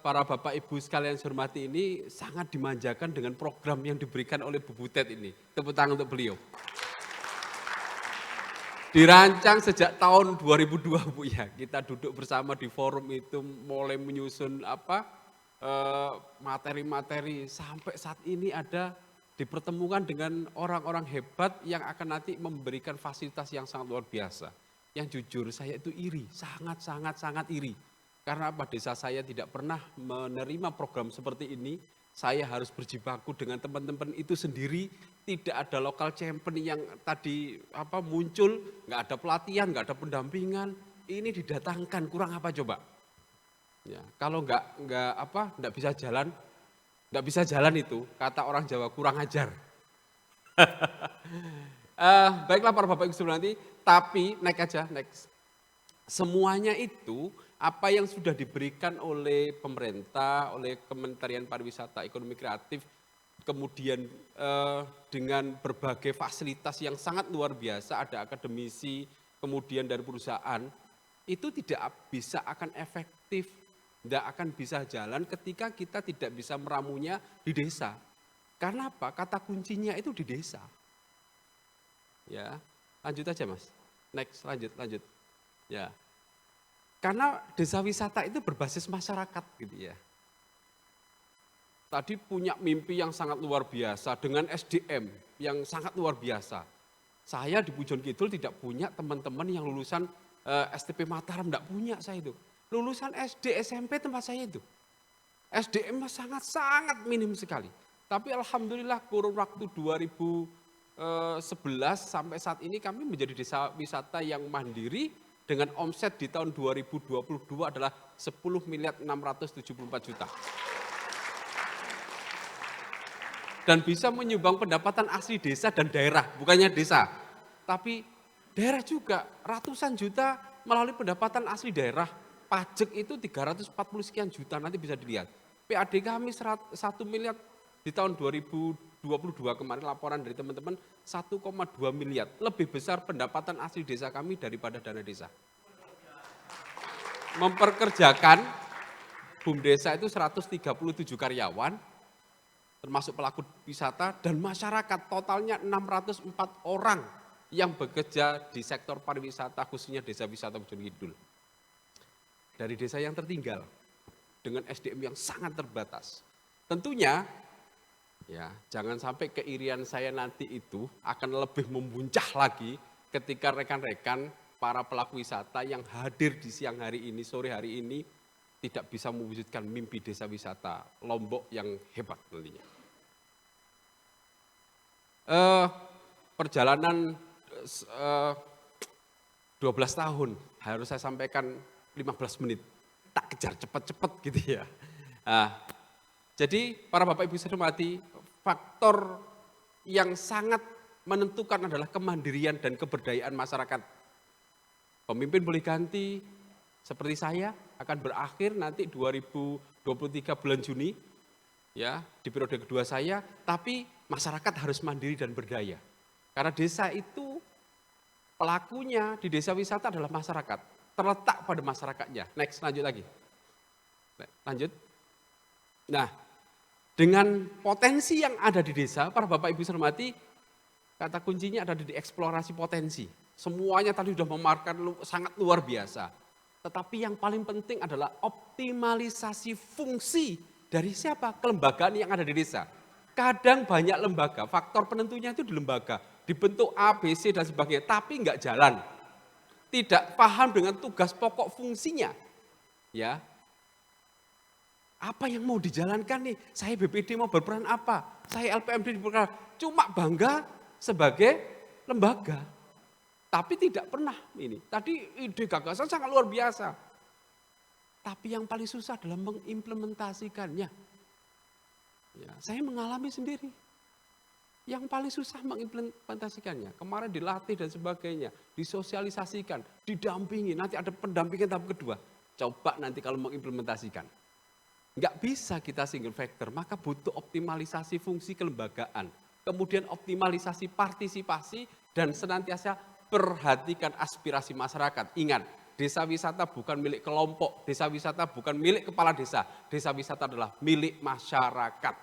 Para bapak ibu sekalian saya hormati ini sangat dimanjakan dengan program yang diberikan oleh Bu Butet ini. Tepuk tangan untuk beliau. Dirancang sejak tahun 2002 Bu ya. Kita duduk bersama di forum itu mulai menyusun materi-materi sampai saat ini ada dipertemukan dengan orang-orang hebat yang akan nanti memberikan fasilitas yang sangat luar biasa. Yang jujur saya itu iri, sangat iri. Karena apa? Desa saya tidak pernah menerima program seperti ini saya harus berjibaku dengan teman-teman itu sendiri, tidak ada lokal champion yang tadi muncul, nggak ada pelatihan, nggak ada pendampingan, ini didatangkan, kurang apa coba? Ya, kalau nggak bisa jalan itu, kata orang Jawa kurang ajar. Baiklah para Bapak Ibu Saudara nanti, tapi next. Semuanya itu apa yang sudah diberikan oleh pemerintah, oleh Kementerian Pariwisata Ekonomi Kreatif, kemudian dengan berbagai fasilitas yang sangat luar biasa, ada akademisi, kemudian dari perusahaan, itu tidak bisa akan efektif, tidak akan bisa jalan ketika kita tidak bisa meramunya di desa. Karena apa? Kata kuncinya itu di desa. Ya, lanjut aja Mas. Next, lanjut. Ya. Karena desa wisata itu berbasis masyarakat gitu ya. Tadi punya mimpi yang sangat luar biasa dengan SDM yang sangat luar biasa. Saya di Pujon Kidul tidak punya teman-teman yang lulusan STP Mataram, tidak punya saya itu. Lulusan SD, SMP tempat saya itu. SDM sangat minim sekali. Tapi alhamdulillah kurun waktu 2011 sampai saat ini kami menjadi desa wisata yang mandiri dengan omset di tahun 2022 adalah 10.674 juta. Dan bisa menyumbang pendapatan asli desa dan daerah, bukannya desa. Tapi daerah juga ratusan juta melalui pendapatan asli daerah. Pajak itu 340 sekian juta, nanti bisa dilihat. PAD kami 1 miliar di tahun 2022 kemarin laporan dari teman-teman 1,2 miliar. Lebih besar pendapatan asli desa kami daripada dana desa. Memperkerjakan BUMDesa itu 137 karyawan, termasuk pelaku wisata dan masyarakat, totalnya 604 orang yang bekerja di sektor pariwisata, khususnya desa wisata Pujon Kidul. Dari desa yang tertinggal, dengan SDM yang sangat terbatas. Tentunya, ya jangan sampai keirian saya nanti itu akan lebih membuncah lagi ketika rekan-rekan para pelaku wisata yang hadir di siang hari ini, sore hari ini, tidak bisa mewujudkan mimpi desa wisata Lombok yang hebat nantinya. Perjalanan 12 tahun, harus saya sampaikan 15 menit, tak kejar cepat-cepat gitu ya. Jadi para Bapak Ibu saya hormati, faktor yang sangat menentukan adalah kemandirian dan keberdayaan masyarakat. Pemimpin boleh ganti, seperti saya akan berakhir nanti 2023 bulan Juni, ya di periode kedua saya, tapi masyarakat harus mandiri dan berdaya. Karena desa itu pelakunya di desa wisata adalah masyarakat, terletak pada masyarakatnya. Next, lanjut lagi. Lanjut. Nah, dengan potensi yang ada di desa, para Bapak Ibu saya hormati, kata kuncinya ada di eksplorasi potensi. Semuanya tadi sudah memaparkan sangat luar biasa. Tetapi yang paling penting adalah optimalisasi fungsi dari siapa? Kelembagaan yang ada di desa. Kadang banyak lembaga, faktor penentunya itu di lembaga. Dibentuk A, B, C dan sebagainya, tapi enggak jalan. Tidak paham dengan tugas pokok fungsinya. Ya. Apa yang mau dijalankan nih? Saya BPD mau berperan apa? Saya LPMD berperan. Cuma bangga sebagai lembaga. Tapi tidak pernah ini. Tadi ide gagasan sangat luar biasa. Tapi yang paling susah adalah mengimplementasikannya. Ya, saya mengalami sendiri. Yang paling susah mengimplementasikannya. Kemarin dilatih dan sebagainya. Disosialisasikan, didampingi. Nanti ada pendampingan tahap kedua. Coba nanti kalau mengimplementasikan. Enggak bisa kita single factor, maka butuh optimalisasi fungsi kelembagaan. Kemudian optimalisasi partisipasi dan senantiasa perhatikan aspirasi masyarakat. Ingat, desa wisata bukan milik kelompok, desa wisata bukan milik kepala desa wisata adalah milik masyarakat.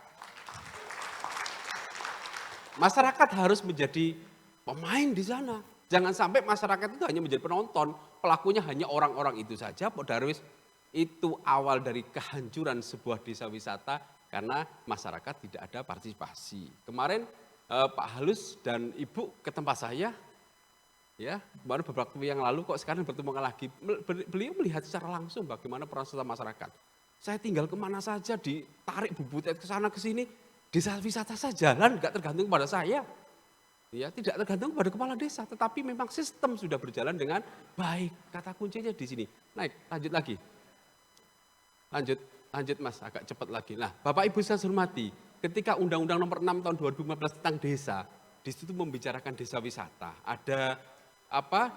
Masyarakat harus menjadi pemain di sana. Jangan sampai masyarakat itu hanya menjadi penonton, pelakunya hanya orang-orang itu saja. Pak Darwis, itu awal dari kehancuran sebuah desa wisata karena masyarakat tidak ada partisipasi. Kemarin Pak Halus dan Ibu ke tempat saya, ya, baru beberapa waktu yang lalu kok sekarang bertemu lagi. Beliau melihat secara langsung bagaimana peran serta masyarakat. Saya tinggal kemana saja, ditarik Bu Butet ke sana ke sini, desa wisata saya jalan, nggak tergantung pada saya. Ya, tidak tergantung pada kepala desa, tetapi memang sistem sudah berjalan dengan baik. Kata kuncinya di sini. Naik, lanjut lagi. Lanjut Mas, agak cepat lagi. Nah, Bapak Ibu saya hormati, ketika Undang-Undang Nomor 6 tahun 2015 tentang desa, di situ membicarakan desa wisata. Ada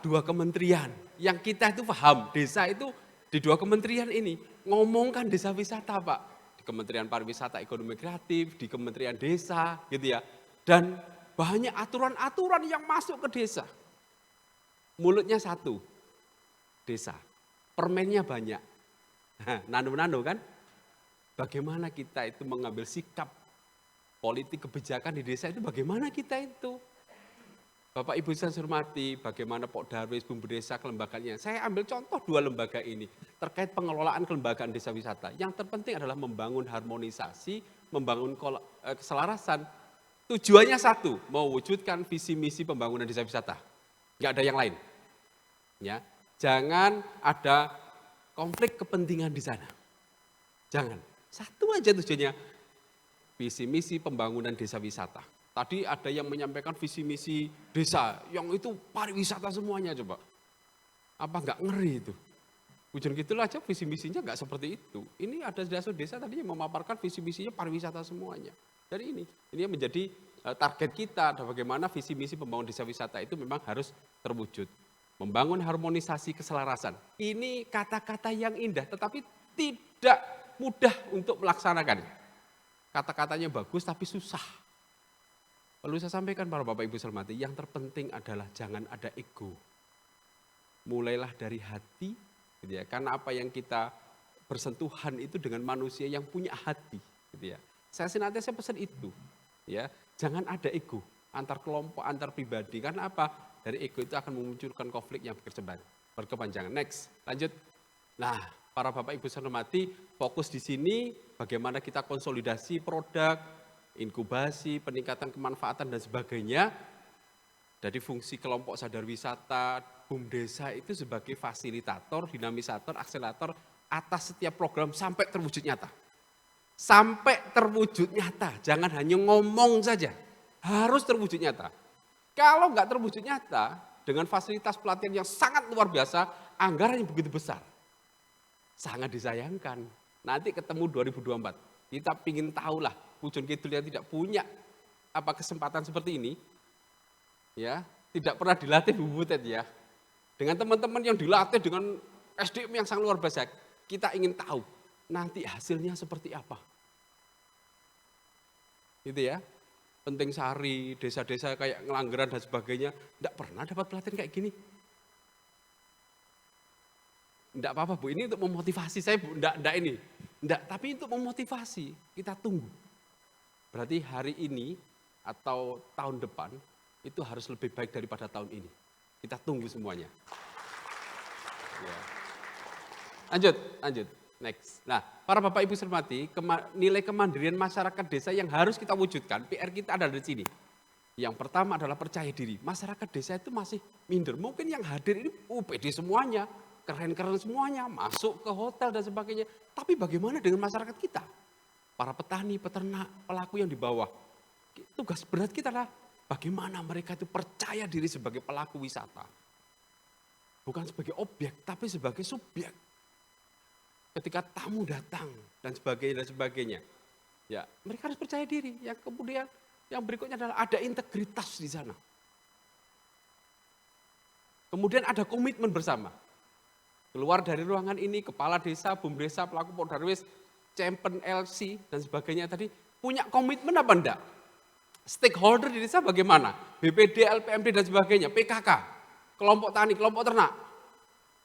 dua kementerian yang kita itu paham, desa itu di dua kementerian ini ngomongkan desa wisata, Pak. Di Kementerian Pariwisata Ekonomi Kreatif, di Kementerian Desa, gitu ya. Dan banyak aturan-aturan yang masuk ke desa. Mulutnya satu, desa. Permennya banyak. Nano-nano kan? Bagaimana kita itu mengambil sikap politik kebijakan di desa itu, bagaimana kita itu? Bapak Ibu saya hormati, bagaimana Pok Darwis, Bumbu Desa, kelembagaannya. Saya ambil contoh dua lembaga ini terkait pengelolaan kelembagaan desa wisata. Yang terpenting adalah membangun harmonisasi, membangun keselarasan. Tujuannya satu, mewujudkan visi misi pembangunan desa wisata. Enggak ada yang lain. Ya, jangan ada konflik kepentingan di sana. Jangan. Satu aja tujuannya, visi misi pembangunan desa wisata. Tadi ada yang menyampaikan visi misi desa, yang itu pariwisata semuanya coba. Apa enggak ngeri itu? Hujan gitulah aja visi misinya enggak seperti itu. Ini ada desa tadi yang memaparkan visi misinya pariwisata semuanya. Dari ini yang menjadi target kita, dan bagaimana visi misi pembangunan desa wisata itu memang harus terwujud. Membangun harmonisasi keselarasan. Ini kata-kata yang indah, tetapi tidak mudah untuk melaksanakan. Kata-katanya bagus tapi susah. Perlu saya sampaikan para Bapak Ibu hormati, yang terpenting adalah jangan ada ego. Mulailah dari hati, gitu ya. Karena apa yang kita bersentuhan itu dengan manusia yang punya hati, gitu ya. Saya senantiasa pesan itu, ya. Jangan ada ego antar kelompok, antar pribadi. Karena apa? Dari ego itu akan memunculkan konflik yang berkepanjangan. Next, lanjut. Nah, para Bapak Ibu hormati, fokus di sini bagaimana kita konsolidasi produk, inkubasi, peningkatan kemanfaatan dan sebagainya. Dari fungsi kelompok sadar wisata, BUM Desa itu sebagai fasilitator, dinamisator, akselerator atas setiap program sampai terwujud nyata. Sampai terwujud nyata, jangan hanya ngomong saja, harus terwujud nyata. Kalau nggak terwujud nyata, dengan fasilitas pelatihan yang sangat luar biasa, anggaran yang begitu besar, sangat disayangkan. Nanti ketemu 2024, kita ingin tahulah, Pujon Kidul yang tidak punya kesempatan seperti ini, ya tidak pernah dilatih Bu Butet ya. Dengan teman-teman yang dilatih dengan SDM yang sangat luar biasa, kita ingin tahu nanti hasilnya seperti apa. Gitu ya. Penting Sari, desa-desa kayak Ngelanggeran dan sebagainya, tidak pernah dapat pelatihan kayak gini. Tidak apa-apa Bu, ini untuk memotivasi saya Bu, tidak ini. Tidak, tapi untuk memotivasi, kita tunggu. Berarti hari ini atau tahun depan itu harus lebih baik daripada tahun ini. Kita tunggu semuanya. Ya. Lanjut. Next. Nah, para Bapak Ibu hormati, nilai kemandirian masyarakat desa yang harus kita wujudkan, PR kita ada di sini. Yang pertama adalah percaya diri. Masyarakat desa itu masih minder. Mungkin yang hadir ini UPD semuanya, keren-keren semuanya, masuk ke hotel dan sebagainya. Tapi bagaimana dengan masyarakat kita? Para petani, peternak, pelaku yang di bawah. Tugas berat kita adalah bagaimana mereka itu percaya diri sebagai pelaku wisata. Bukan sebagai objek, tapi sebagai subjek. Ketika tamu datang dan sebagainya. Ya, mereka harus percaya diri. Yang kemudian yang berikutnya adalah ada integritas di sana. Kemudian ada komitmen bersama. Keluar dari ruangan ini, kepala desa, BUM Desa, pelaku Pok Darwis, Champion LC dan sebagainya tadi punya komitmen apa enggak? Stakeholder di desa bagaimana? BPD, LPMD dan sebagainya, PKK, kelompok tani, kelompok ternak.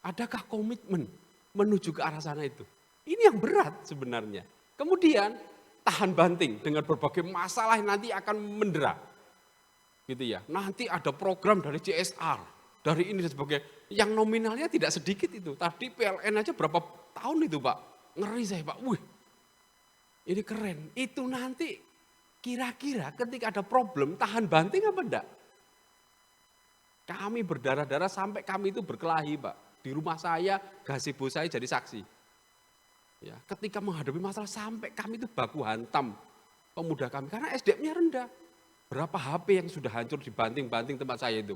Adakah komitmen menuju ke arah sana itu? Ini yang berat sebenarnya. Kemudian tahan banting dengan berbagai masalah yang nanti akan mendera. Gitu ya. Nanti ada program dari CSR, dari ini dan sebagainya. Yang nominalnya tidak sedikit itu. Tadi PLN aja berapa tahun itu Pak? Ngeri saya Pak. Wih, ini keren. Itu nanti kira-kira ketika ada problem tahan banting apa enggak? Kami berdarah-darah sampai kami itu berkelahi Pak. Di rumah saya, gazebo saya jadi saksi. Ya, ketika menghadapi masalah sampai kami itu baku hantam pemuda kami karena SDM-nya rendah. Berapa HP yang sudah hancur dibanting-banting tempat saya itu.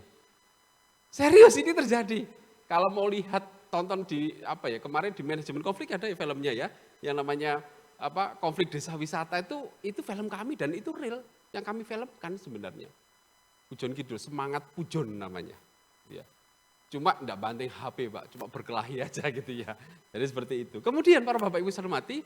Serius ini terjadi. Kalau mau lihat tonton di apa ya kemarin di manajemen konflik ada ya filmnya ya yang namanya apa konflik desa wisata itu film kami dan itu real yang kami filmkan sebenarnya. Pujon Kidul semangat Pujon namanya. Ya. Cuma enggak banting HP Pak, cuma berkelahi aja gitu ya. Jadi seperti itu. Kemudian para Bapak Ibu saya hormati,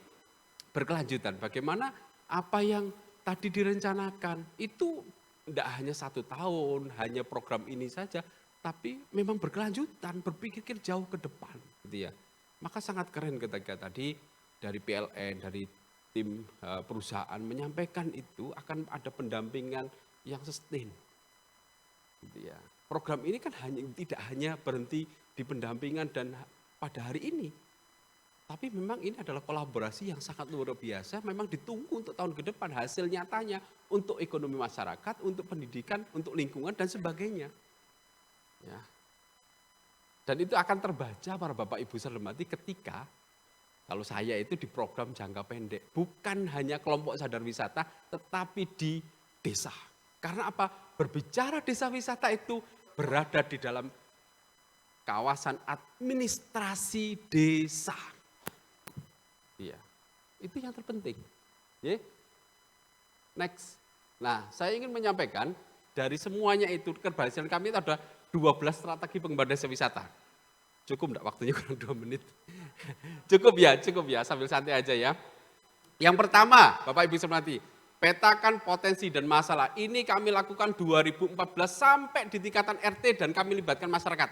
berkelanjutan. Bagaimana apa yang tadi direncanakan itu enggak hanya 1 tahun, hanya program ini saja, tapi memang berkelanjutan, berpikir jauh ke depan gitu ya. Maka sangat keren ketika tadi dari PLN, dari tim perusahaan menyampaikan itu akan ada pendampingan yang sustain. Gitu ya. Program ini kan tidak hanya berhenti di pendampingan dan pada hari ini. Tapi memang ini adalah kolaborasi yang sangat luar biasa, memang ditunggu untuk tahun ke depan hasil nyatanya untuk ekonomi masyarakat, untuk pendidikan, untuk lingkungan dan sebagainya. Ya. Dan itu akan terbaca para Bapak Ibu saya hormati ketika kalau saya itu di program jangka pendek, bukan hanya kelompok sadar wisata, tetapi di desa. Karena apa? Berbicara desa wisata itu berada di dalam kawasan administrasi desa. Iya, itu yang terpenting. Ya. Next. Nah, saya ingin menyampaikan dari semuanya itu keberhasilan kami itu ada 12 strategi pengembangan desa wisata. Cukup enggak waktunya kurang 2 menit? Cukup ya, sambil santai aja ya. Yang pertama, Bapak Ibu hormati, petakan potensi dan masalah. Ini kami lakukan 2014 sampai di tingkatan RT dan kami libatkan masyarakat.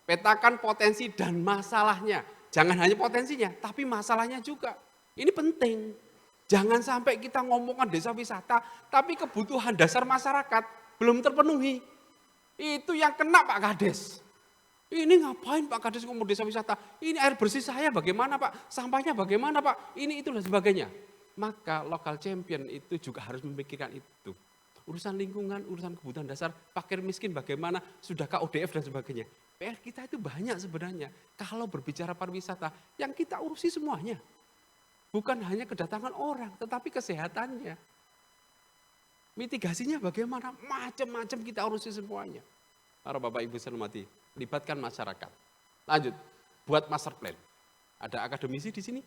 Petakan potensi dan masalahnya. Jangan hanya potensinya, tapi masalahnya juga. Ini penting. Jangan sampai kita ngomongkan desa wisata, tapi kebutuhan dasar masyarakat belum terpenuhi. Itu yang kena Pak Kades. Ini ngapain Pak Kades ngomong desa wisata? Ini air bersih saya bagaimana Pak? Sampahnya bagaimana Pak? Ini itu dan sebagainya. Maka lokal champion itu juga harus memikirkan itu. Urusan lingkungan, urusan kebutuhan dasar, fakir miskin bagaimana, sudahkah ODF dan sebagainya. PR kita itu banyak sebenarnya. Kalau berbicara pariwisata, yang kita urusi semuanya. Bukan hanya kedatangan orang, tetapi kesehatannya. Mitigasinya bagaimana, macam-macam kita urusi semuanya. Para Bapak Ibu saya hormati, libatkan masyarakat. Lanjut, buat master plan. Ada akademisi di sini.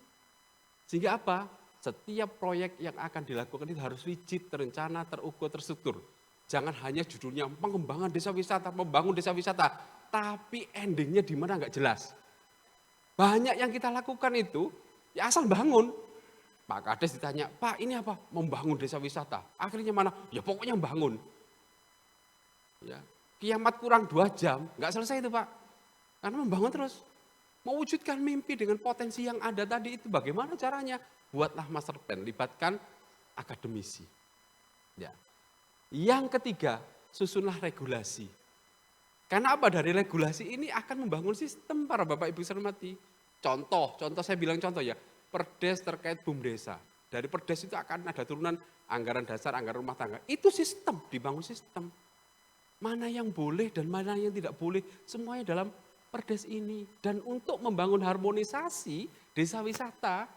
Sehingga apa? Setiap proyek yang akan dilakukan itu harus rigid, terencana, terukur, terstruktur. Jangan hanya judulnya pengembangan desa wisata, membangun desa wisata. Tapi endingnya di mana nggak jelas. Banyak yang kita lakukan itu, ya asal bangun. Pak Kades ditanya, Pak ini apa? Membangun desa wisata. Akhirnya mana? Ya pokoknya bangun. Ya, kiamat kurang 2 jam, nggak selesai itu Pak. Karena membangun terus. Mewujudkan mimpi dengan potensi yang ada tadi itu bagaimana caranya? Buatlah master plan, libatkan akademisi. Ya. Yang ketiga, susunlah regulasi. Karena apa? Dari regulasi ini akan membangun sistem para Bapak Ibu saya hormati. Contoh saya bilang contoh ya, perdes terkait BUMDesa. Dari perdes itu akan ada turunan anggaran dasar, anggaran rumah tangga. Itu sistem, dibangun sistem. Mana yang boleh dan mana yang tidak boleh, semuanya dalam perdes ini. Dan untuk membangun harmonisasi desa wisata,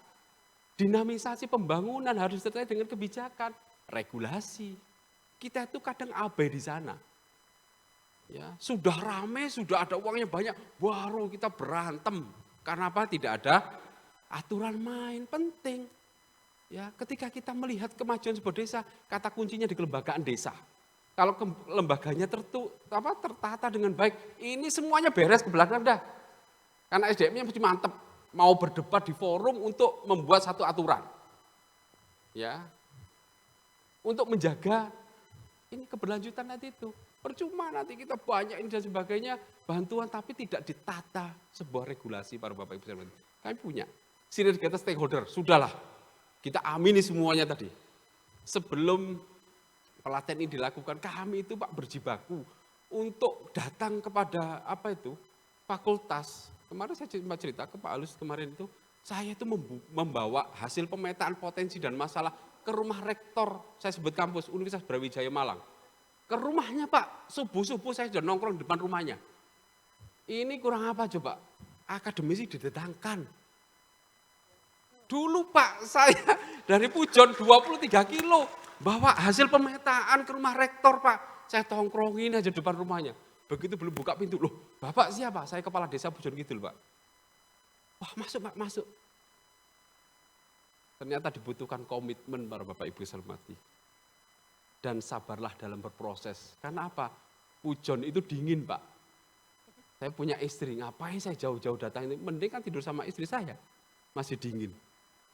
dinamisasi pembangunan harus terkait dengan kebijakan, regulasi. Kita itu kadang abai di sana. Ya, sudah rame, sudah ada uangnya banyak, baru kita berantem. Karena apa? Tidak ada aturan main, penting. Ya, ketika kita melihat kemajuan sebuah desa, kata kuncinya di kelembagaan desa. Kalau lembaganya tertata dengan baik, ini semuanya beres ke belakang dah. Karena SDM-nya mesti mantep, mau berdebat di forum untuk membuat satu aturan. Ya. Untuk menjaga ini keberlanjutan nanti itu. Percuma nanti kita banyak ini dan sebagainya, bantuan tapi tidak ditata sebuah regulasi para Bapak Ibu sekalian. Kami punya sinergitas stakeholder, sudahlah. Kita amini semuanya tadi. Sebelum pelatihan ini dilakukan, kami itu Pak berjibaku untuk datang kepada fakultas. Kemarin saya cerita ke Pak Alus kemarin itu, saya itu membawa hasil pemetaan potensi dan masalah ke rumah rektor, saya sebut kampus Universitas Brawijaya Malang. Ke rumahnya Pak, subuh-subuh saya sudah nongkrong di depan rumahnya. Ini kurang apa coba? Akademisi didatangkan. Dulu Pak, saya dari Pujon 23 kilo, bawa hasil pemetaan ke rumah rektor Pak. Saya tongkrongin aja depan rumahnya. Begitu belum buka pintu, loh Bapak siapa? Saya kepala desa Pujon Kidul Pak. Wah masuk Pak, masuk. Ternyata dibutuhkan komitmen para Bapak Ibu saya hormati. Dan sabarlah dalam berproses. Karena apa? Pujon itu dingin Pak. Saya punya istri, ngapain saya jauh-jauh datang ini? Mending kan tidur sama istri saya. Masih dingin.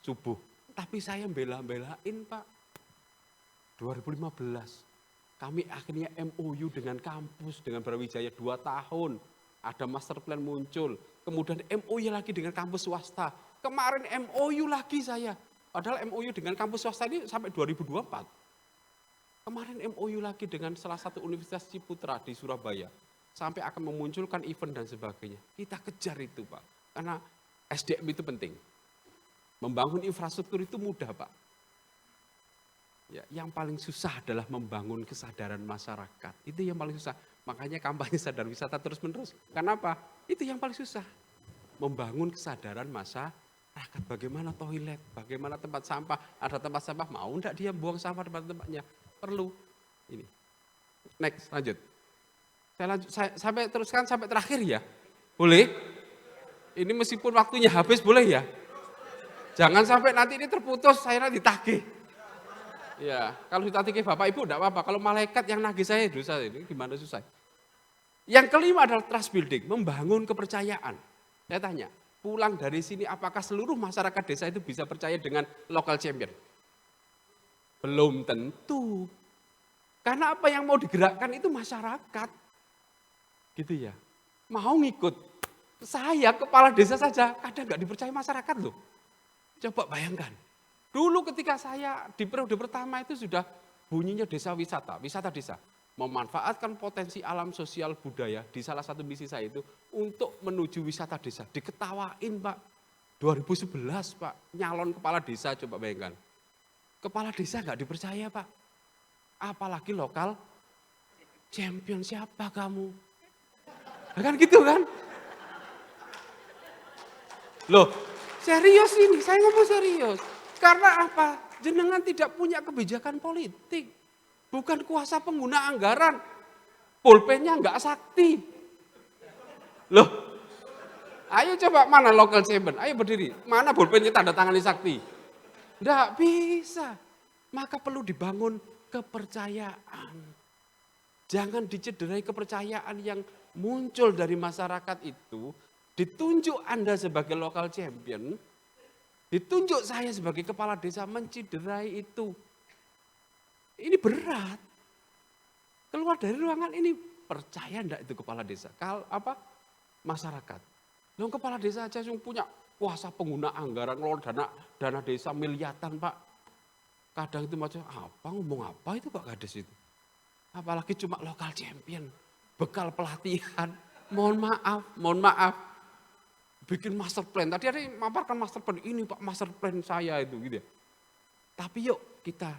Subuh. Tapi saya bela-belain Pak. 2015 kami akhirnya MOU dengan kampus, dengan Brawijaya 2 tahun. Ada master plan muncul. Kemudian MOU lagi dengan kampus swasta. Kemarin MOU lagi saya. Padahal MOU dengan kampus swasta ini sampai 2024. Kemarin MOU lagi dengan salah satu Universitas Ciputra di Surabaya. Sampai akan memunculkan event dan sebagainya. Kita kejar itu Pak. Karena SDM itu penting. Membangun infrastruktur itu mudah Pak. Ya, yang paling susah adalah membangun kesadaran masyarakat. Itu yang paling susah. Makanya kampanye sadar wisata terus-menerus. Kenapa? Itu yang paling susah. Membangun kesadaran masyarakat. Bagaimana toilet, bagaimana tempat sampah. Ada tempat sampah, mau enggak dia buang sampah di tempatnya? Perlu. Ini. Next, lanjut. Saya sampai teruskan sampai terakhir ya. Boleh? Ini meskipun waktunya habis boleh ya? Jangan sampai nanti ini terputus, saya nanti tagih. Ya, kalau ditagih Bapak Ibu enggak apa-apa. Kalau malaikat yang nagih saya dosa ini gimana susah. Yang kelima adalah trust building, membangun kepercayaan. Saya tanya, pulang dari sini apakah seluruh masyarakat desa itu bisa percaya dengan local champion? Belum tentu. Karena apa yang mau digerakkan itu masyarakat. Gitu ya. Mau ngikut. Saya kepala desa saja kadang nggak dipercaya masyarakat loh. Coba bayangkan. Dulu ketika saya di periode pertama itu sudah bunyinya desa wisata, wisata desa. Memanfaatkan potensi alam sosial budaya di salah satu misi saya itu untuk menuju wisata desa. Diketawain Pak. 2011 Pak, nyalon kepala desa coba bayangkan. Kepala desa nggak dipercaya Pak. Apalagi lokal champion, siapa kamu? Kan gitu kan? Loh, serius ini, saya ngomong serius. Karena apa? Jenengan tidak punya kebijakan politik. Bukan kuasa pengguna anggaran. Pulpennya enggak sakti. Loh, ayo coba mana local champion? Ayo berdiri. Mana pulpennya tanda tangan sakti? Enggak bisa. Maka perlu dibangun kepercayaan. Jangan dicederai kepercayaan yang muncul dari masyarakat itu. Ditunjuk Anda sebagai local champion, ditunjuk saya sebagai kepala desa menciderai itu. Ini berat. Keluar dari ruangan ini percaya enggak itu kepala desa? Masyarakat. Loh, kepala desa aja yang punya kuasa pengguna anggaran, ngelola dana desa miliaran Pak. Kadang itu macam ngomong apa itu Pak Kades itu. Apalagi cuma lokal champion, bekal pelatihan. Mohon maaf. Bikin master plan. Tadi ada yang memaparkan master plan. Ini Pak master plan saya itu gitu ya. Tapi yuk kita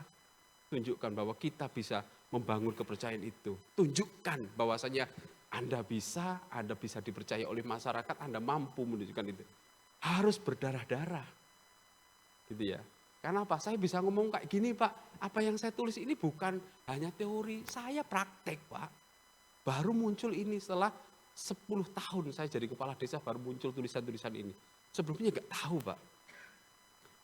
tunjukkan bahwa kita bisa membangun kepercayaan itu. Tunjukkan bahwasanya Anda bisa dipercaya oleh masyarakat, Anda mampu menunjukkan itu. Harus berdarah-darah. Gitu ya. Karena apa? Saya bisa ngomong kayak gini Pak. Apa yang saya tulis ini bukan hanya teori. Saya praktek Pak. Baru muncul ini setelah 10 tahun saya jadi kepala desa baru muncul tulisan-tulisan ini. Sebelumnya enggak tahu Pak.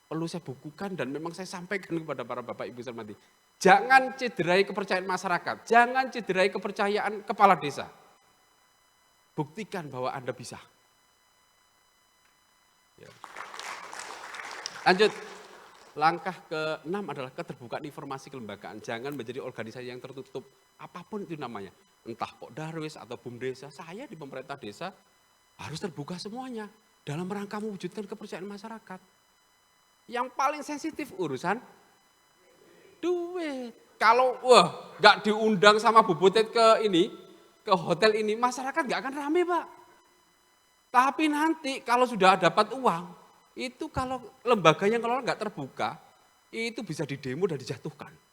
Perlu saya bukukan dan memang saya sampaikan kepada para Bapak Ibu hormati. Jangan cederai kepercayaan masyarakat. Jangan cederai kepercayaan kepala desa. Buktikan bahwa Anda bisa. Ya. Lanjut. Langkah ke-6 adalah keterbukaan informasi kelembagaan. Jangan menjadi organisasi yang tertutup. Apapun itu namanya. Entah Pok Darwis atau BUMDesa, saya di pemerintah desa harus terbuka semuanya dalam rangka mewujudkan kepercayaan masyarakat. Yang paling sensitif urusan duit. Kalau nggak diundang sama Bu Butet ke hotel ini, masyarakat nggak akan rame Pak. Tapi nanti kalau sudah dapat uang, itu kalau lembaga yang kelola nggak terbuka, itu bisa didemo dan dijatuhkan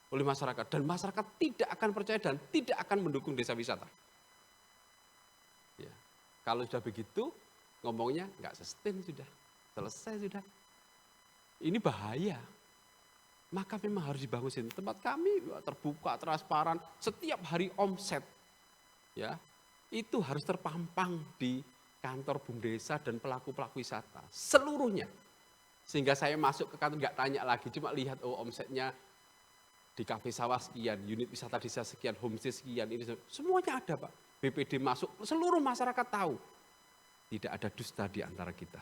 oleh masyarakat. Dan masyarakat tidak akan percaya dan tidak akan mendukung desa wisata. Ya. Kalau sudah begitu, ngomongnya nggak sustain sudah. Selesai sudah. Ini bahaya. Maka memang harus dibangun sini. Tempat kami terbuka, transparan, setiap hari omset. Ya, itu harus terpampang di kantor BUMDesa dan pelaku-pelaku wisata. Seluruhnya. Sehingga saya masuk ke kantor nggak tanya lagi, cuma lihat omsetnya di kafe sawah sekian, unit wisata desa sekian, homestay sekian, ini semuanya ada Pak. BPD masuk, seluruh masyarakat tahu. Tidak ada dusta di antara kita.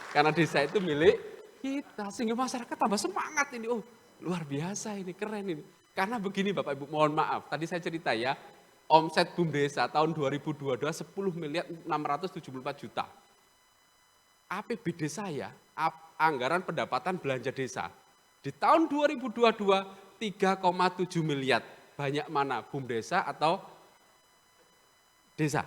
Karena desa itu milik kita, sehingga masyarakat tambah semangat ini. Oh, luar biasa ini, keren ini. Karena begini Bapak Ibu, mohon maaf, tadi saya cerita ya, omset BUMDesa tahun 2022 10 miliar 674 juta. APBD saya, anggaran pendapatan belanja desa, di tahun 2022 3,7 miliar. Banyak mana, BUMDesa atau desa?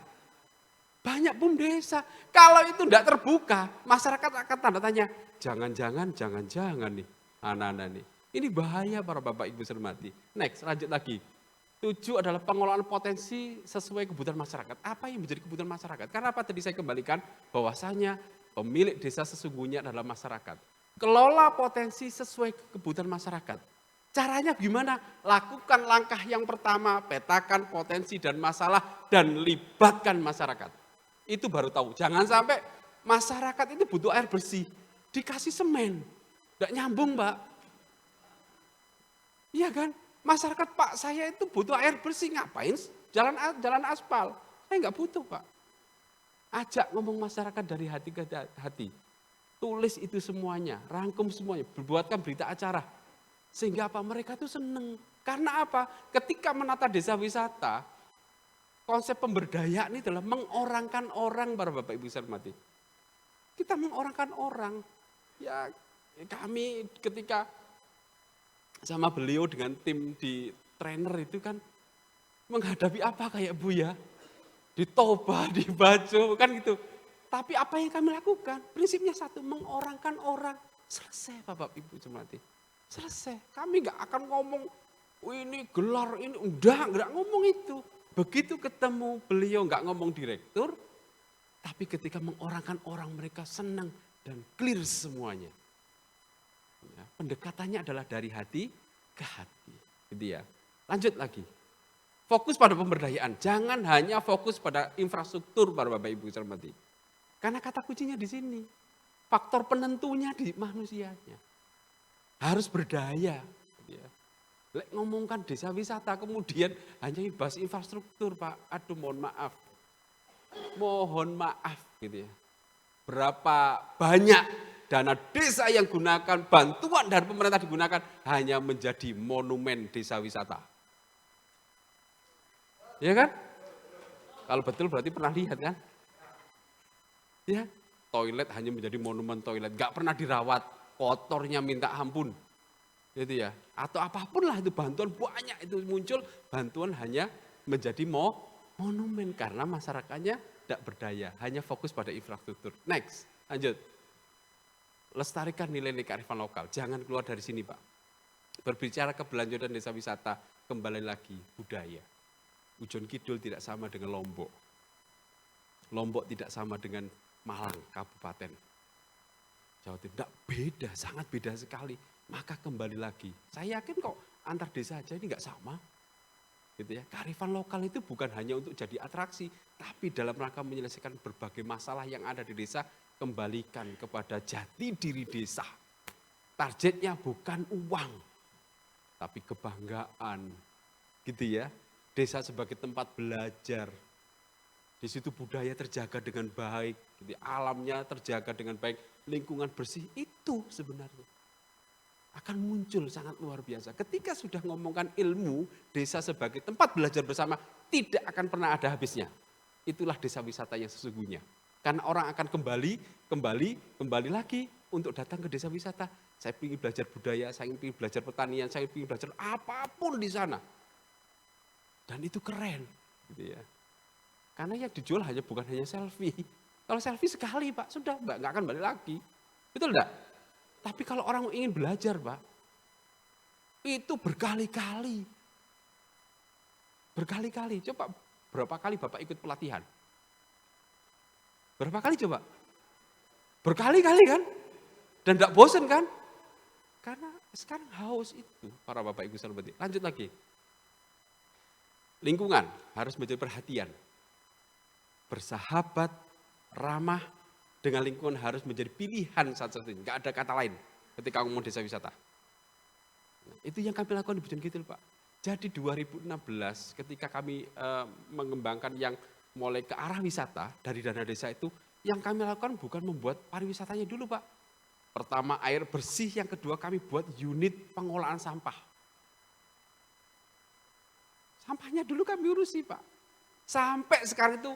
Banyak BUMDesa. Kalau itu tidak terbuka, masyarakat akan tanda tanya, jangan-jangan nih, anak-anak nih. Ini bahaya para Bapak Ibu hormati. Next, lanjut lagi. 7 adalah pengelolaan potensi sesuai kebutuhan masyarakat. Apa yang menjadi kebutuhan masyarakat? Karena apa tadi saya kembalikan bahwasanya pemilik desa sesungguhnya adalah masyarakat. Kelola potensi sesuai kebutuhan masyarakat. Caranya gimana? Lakukan langkah yang pertama, petakan potensi dan masalah dan libatkan masyarakat. Itu baru tahu. Jangan sampai masyarakat itu butuh air bersih, dikasih semen. Tidak nyambung Pak. Iya kan? Masyarakat Pak, saya itu butuh air bersih, ngapain jalan aspal? Saya nggak butuh Pak. Ajak ngomong masyarakat dari hati ke hati. Tulis itu semuanya, rangkum semuanya, buatkan berita acara. Sehingga apa? Mereka tuh seneng. Karena apa? Ketika menata desa wisata, konsep pemberdayaan ini adalah mengorangkan orang para Bapak Ibu hormati. Kita mengorangkan orang. Ya kami ketika sama beliau dengan tim di trainer itu kan menghadapi apa kayak Bu ya? Di Toba, di Bajo kan gitu. Tapi apa yang kami lakukan? Prinsipnya satu, mengorangkan orang. Selesai Bapak Ibu hormati. Selesai. Kami nggak akan ngomong, ini gelar ini, enggak ngomong itu. Begitu ketemu beliau nggak ngomong direktur, tapi ketika mengorangkan orang mereka senang dan clear semuanya. Ya, pendekatannya adalah dari hati ke hati, gitu ya. Lanjut lagi, fokus pada pemberdayaan, jangan hanya fokus pada infrastruktur para Bapak Ibu hormati. Karena kata kuncinya di sini, faktor penentunya di manusianya. Harus berdaya, gitu ya. Ngomongkan desa wisata kemudian hanya bahas infrastruktur Pak, aduh mohon maaf gitu ya. Berapa banyak dana desa yang gunakan, bantuan dari pemerintah digunakan hanya menjadi monumen desa wisata. Ya kan? Kalau betul berarti pernah lihat kan? Ya, toilet hanya menjadi monumen toilet, gak pernah dirawat, kotornya minta ampun. Gitu ya, atau apapun lah itu bantuan banyak itu muncul, bantuan hanya menjadi monumen karena masyarakatnya tidak berdaya, hanya fokus pada infrastruktur. Next, lanjut. Lestarikan nilai-nilai kearifan lokal, jangan keluar dari sini Pak. Berbicara keberlanjutan desa wisata, kembali lagi budaya. Ujon Kidul tidak sama dengan Lombok. Lombok tidak sama dengan Malang, Kabupaten. Jawa Timur, tidak beda, sangat beda sekali. Maka kembali lagi, saya yakin kok antar desa aja ini nggak sama, gitu ya. Kearifan lokal itu bukan hanya untuk jadi atraksi, tapi dalam rangka menyelesaikan berbagai masalah yang ada di desa, kembalikan kepada jati diri desa. Targetnya bukan uang, tapi kebanggaan, gitu ya. Desa sebagai tempat belajar, di situ budaya terjaga dengan baik, gitu ya. Alamnya terjaga dengan baik, lingkungan bersih itu sebenarnya. Akan muncul sangat luar biasa. Ketika sudah ngomongkan ilmu, desa sebagai tempat belajar bersama, tidak akan pernah ada habisnya. Itulah desa wisata yang sesungguhnya. Karena orang akan kembali lagi untuk datang ke desa wisata. Saya ingin belajar budaya, saya ingin belajar pertanian, saya ingin belajar apapun di sana. Dan itu keren. Gitu ya. Karena yang dijual bukan hanya selfie. Kalau selfie sekali Pak, sudah Mbak, nggak akan balik lagi. Betul enggak? Tapi kalau orang ingin belajar Pak, itu berkali-kali. Berkali-kali. Coba berapa kali Bapak ikut pelatihan? Berapa kali coba? Berkali-kali kan? Dan tidak bosan kan? Karena sekarang haus itu para Bapak Ibu sahabat. Lanjut lagi. Lingkungan harus menjadi perhatian. Bersahabat, ramah dengan lingkungan harus menjadi pilihan satu-satunya. Enggak ada kata lain ketika ngomong desa wisata. Nah, itu yang kami lakukan di Bojon Kidul, Pak. Jadi 2016 ketika kami mengembangkan yang mulai ke arah wisata dari dana desa itu, yang kami lakukan bukan membuat pariwisatanya dulu, Pak. Pertama air bersih, yang kedua kami buat unit pengolahan sampah. Sampahnya dulu kami urusi, Pak. Sampai sekarang itu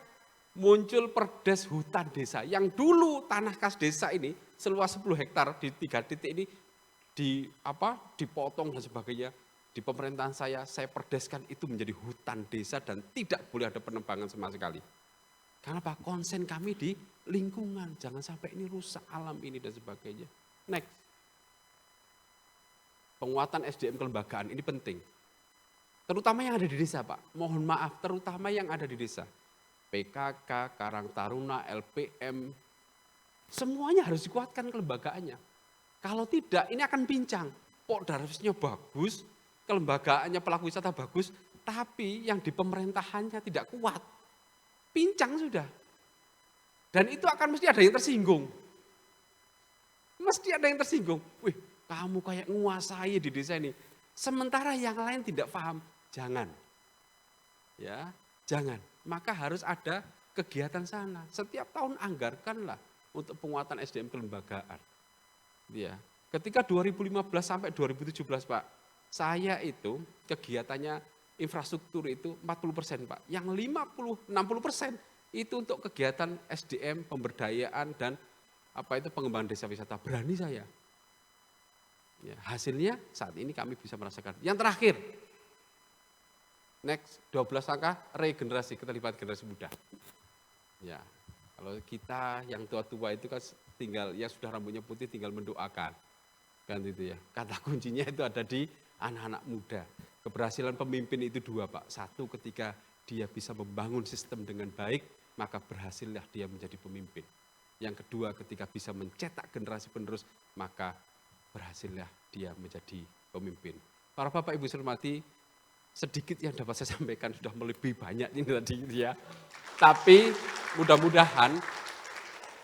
muncul perdes hutan desa. Yang dulu tanah kas desa ini seluas 10 hektar di 3 titik ini dipotong dan sebagainya. Di pemerintahan saya perdeskan itu menjadi hutan desa dan tidak boleh ada penebangan sama sekali. Karena Pak, konsen kami di lingkungan, jangan sampai ini rusak alam ini dan sebagainya. Next. Penguatan SDM kelembagaan ini penting. Terutama yang ada di desa, Pak. Mohon maaf, terutama yang ada di desa. PKK, Karang Taruna, LPM, semuanya harus dikuatkan kelembagaannya. Kalau tidak, ini akan pincang. Pokdarwesnya bagus, kelembagaannya pelaku wisata bagus, tapi yang di pemerintahannya tidak kuat. Pincang sudah. Dan itu akan mesti ada yang tersinggung. Mesti ada yang tersinggung. Wih, kamu kayak nguasai di desa ini. Sementara yang lain tidak paham. Jangan. Ya, jangan. Maka harus ada kegiatan sana. Setiap tahun anggarkanlah untuk penguatan SDM kelembagaan. Ya. Ketika 2015 sampai 2017, Pak, saya itu kegiatannya infrastruktur itu 40%, Pak. Yang 60% itu untuk kegiatan SDM, pemberdayaan dan pengembangan desa wisata. Berani saya. Ya, hasilnya saat ini kami bisa merasakan. Yang terakhir, next 12 langkah regenerasi, keterlibatan generasi muda. Ya, kalau kita yang tua-tua itu kan tinggal, yang sudah rambutnya putih tinggal mendoakan. Kan itu ya. Kata kuncinya itu ada di anak-anak muda. Keberhasilan pemimpin itu 2, Pak. 1, ketika dia bisa membangun sistem dengan baik, maka berhasillah dia menjadi pemimpin. Yang kedua, ketika bisa mencetak generasi penerus, maka berhasillah dia menjadi pemimpin. Para Bapak Ibu hormati, sedikit yang dapat saya sampaikan sudah melebihi banyak ini tadi ya. Tapi mudah-mudahan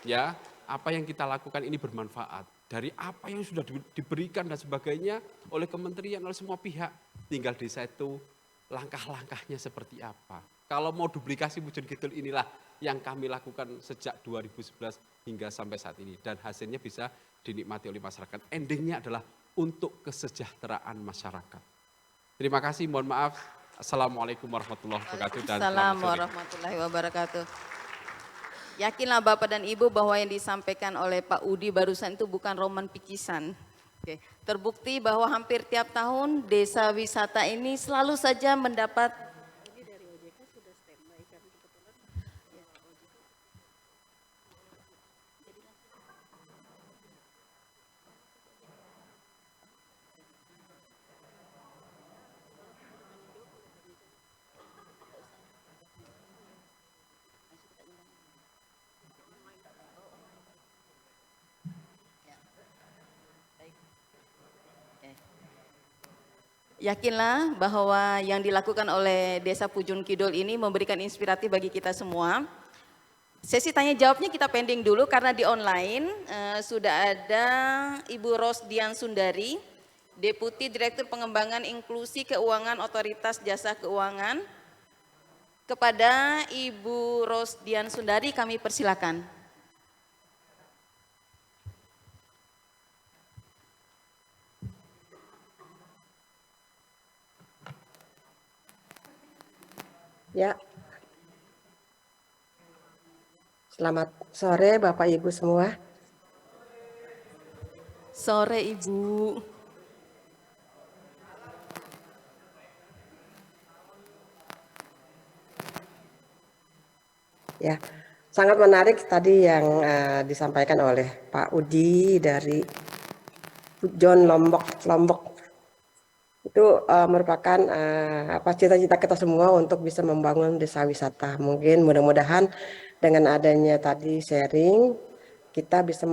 ya apa yang kita lakukan ini bermanfaat. Dari apa yang sudah diberikan dan sebagainya oleh kementerian, oleh semua pihak. Tinggal desa itu langkah-langkahnya seperti apa. Kalau mau duplikasi Bojon Kidul inilah yang kami lakukan sejak 2011 hingga sampai saat ini. Dan hasilnya bisa dinikmati oleh masyarakat. Endingnya adalah untuk kesejahteraan masyarakat. Terima kasih, mohon maaf. Assalamualaikum warahmatullahi wabarakatuh. Assalamualaikum warahmatullahi wabarakatuh. Yakinlah Bapak dan Ibu bahwa yang disampaikan oleh Pak Udi barusan itu bukan roman picisan. Oke. Terbukti bahwa hampir tiap tahun desa wisata ini selalu saja mendapat Yakinlah bahwa yang dilakukan oleh Desa Bojon Kidul ini memberikan inspiratif bagi kita semua. Sesi tanya jawabnya kita pending dulu karena di online sudah ada Ibu Rosdian Sundari, Deputi Direktur Pengembangan Inklusi Keuangan Otoritas Jasa Keuangan. Kepada Ibu Rosdian Sundari kami persilakan. Ya, selamat sore Bapak Ibu semua. Sore Ibu. Ya, sangat menarik tadi yang disampaikan oleh Pak Udi dari John Lombok. Itu merupakan cita-cita kita semua untuk bisa membangun desa wisata. Mungkin mudah-mudahan dengan adanya tadi sharing, kita bisa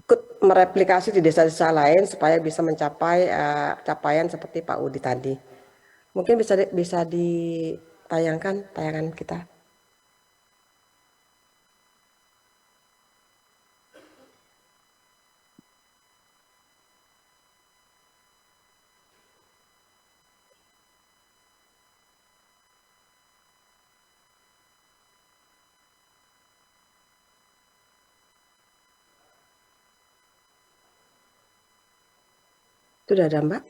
ikut mereplikasi di desa-desa lain supaya bisa mencapai capaian seperti Pak Udi tadi. Mungkin bisa ditayangkan tayangan kita. Sudah ada, Mbak?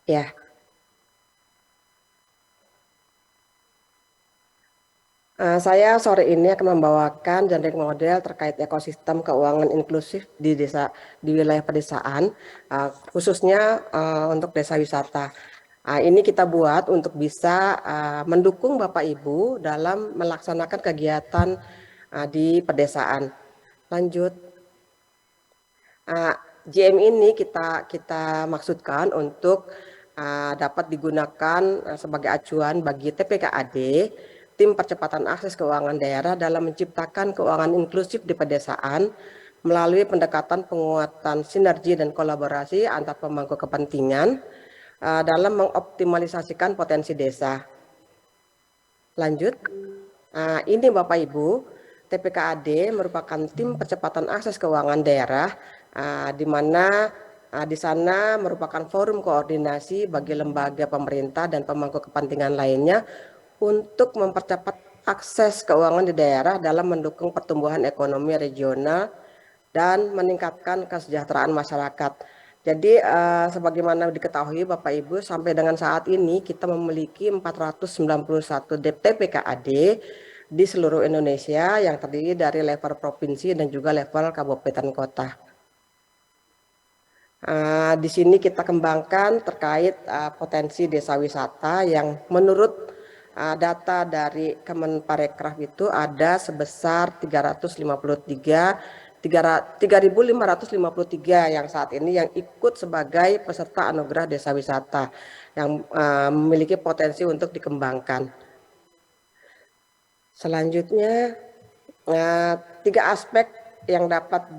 Ya. Saya sore ini akan membawakan generic model terkait ekosistem keuangan inklusif di wilayah pedesaan, khususnya untuk desa wisata. Ini kita buat untuk bisa mendukung Bapak Ibu dalam melaksanakan kegiatan di pedesaan. Lanjut. JM ini kita maksudkan untuk dapat digunakan sebagai acuan bagi TPKAD, Tim Percepatan Akses Keuangan Daerah, dalam menciptakan keuangan inklusif di pedesaan melalui pendekatan penguatan sinergi dan kolaborasi antar pemangku kepentingan dalam mengoptimalisasikan potensi desa. Lanjut, ini Bapak Ibu, TPKAD merupakan Tim Percepatan Akses Keuangan Daerah, di mana di sana merupakan forum koordinasi bagi lembaga pemerintah dan pemangku kepentingan lainnya untuk mempercepat akses keuangan di daerah dalam mendukung pertumbuhan ekonomi regional dan meningkatkan kesejahteraan masyarakat. Jadi sebagaimana diketahui Bapak Ibu, sampai dengan saat ini kita memiliki 491 TPKAD di seluruh Indonesia yang terdiri dari level provinsi dan juga level kabupaten kota. Di sini kita kembangkan terkait potensi desa wisata yang menurut data dari Kemenparekraf itu ada sebesar 3.553 yang saat ini yang ikut sebagai peserta anugerah desa wisata yang memiliki potensi untuk dikembangkan. Selanjutnya 3 aspek yang dapat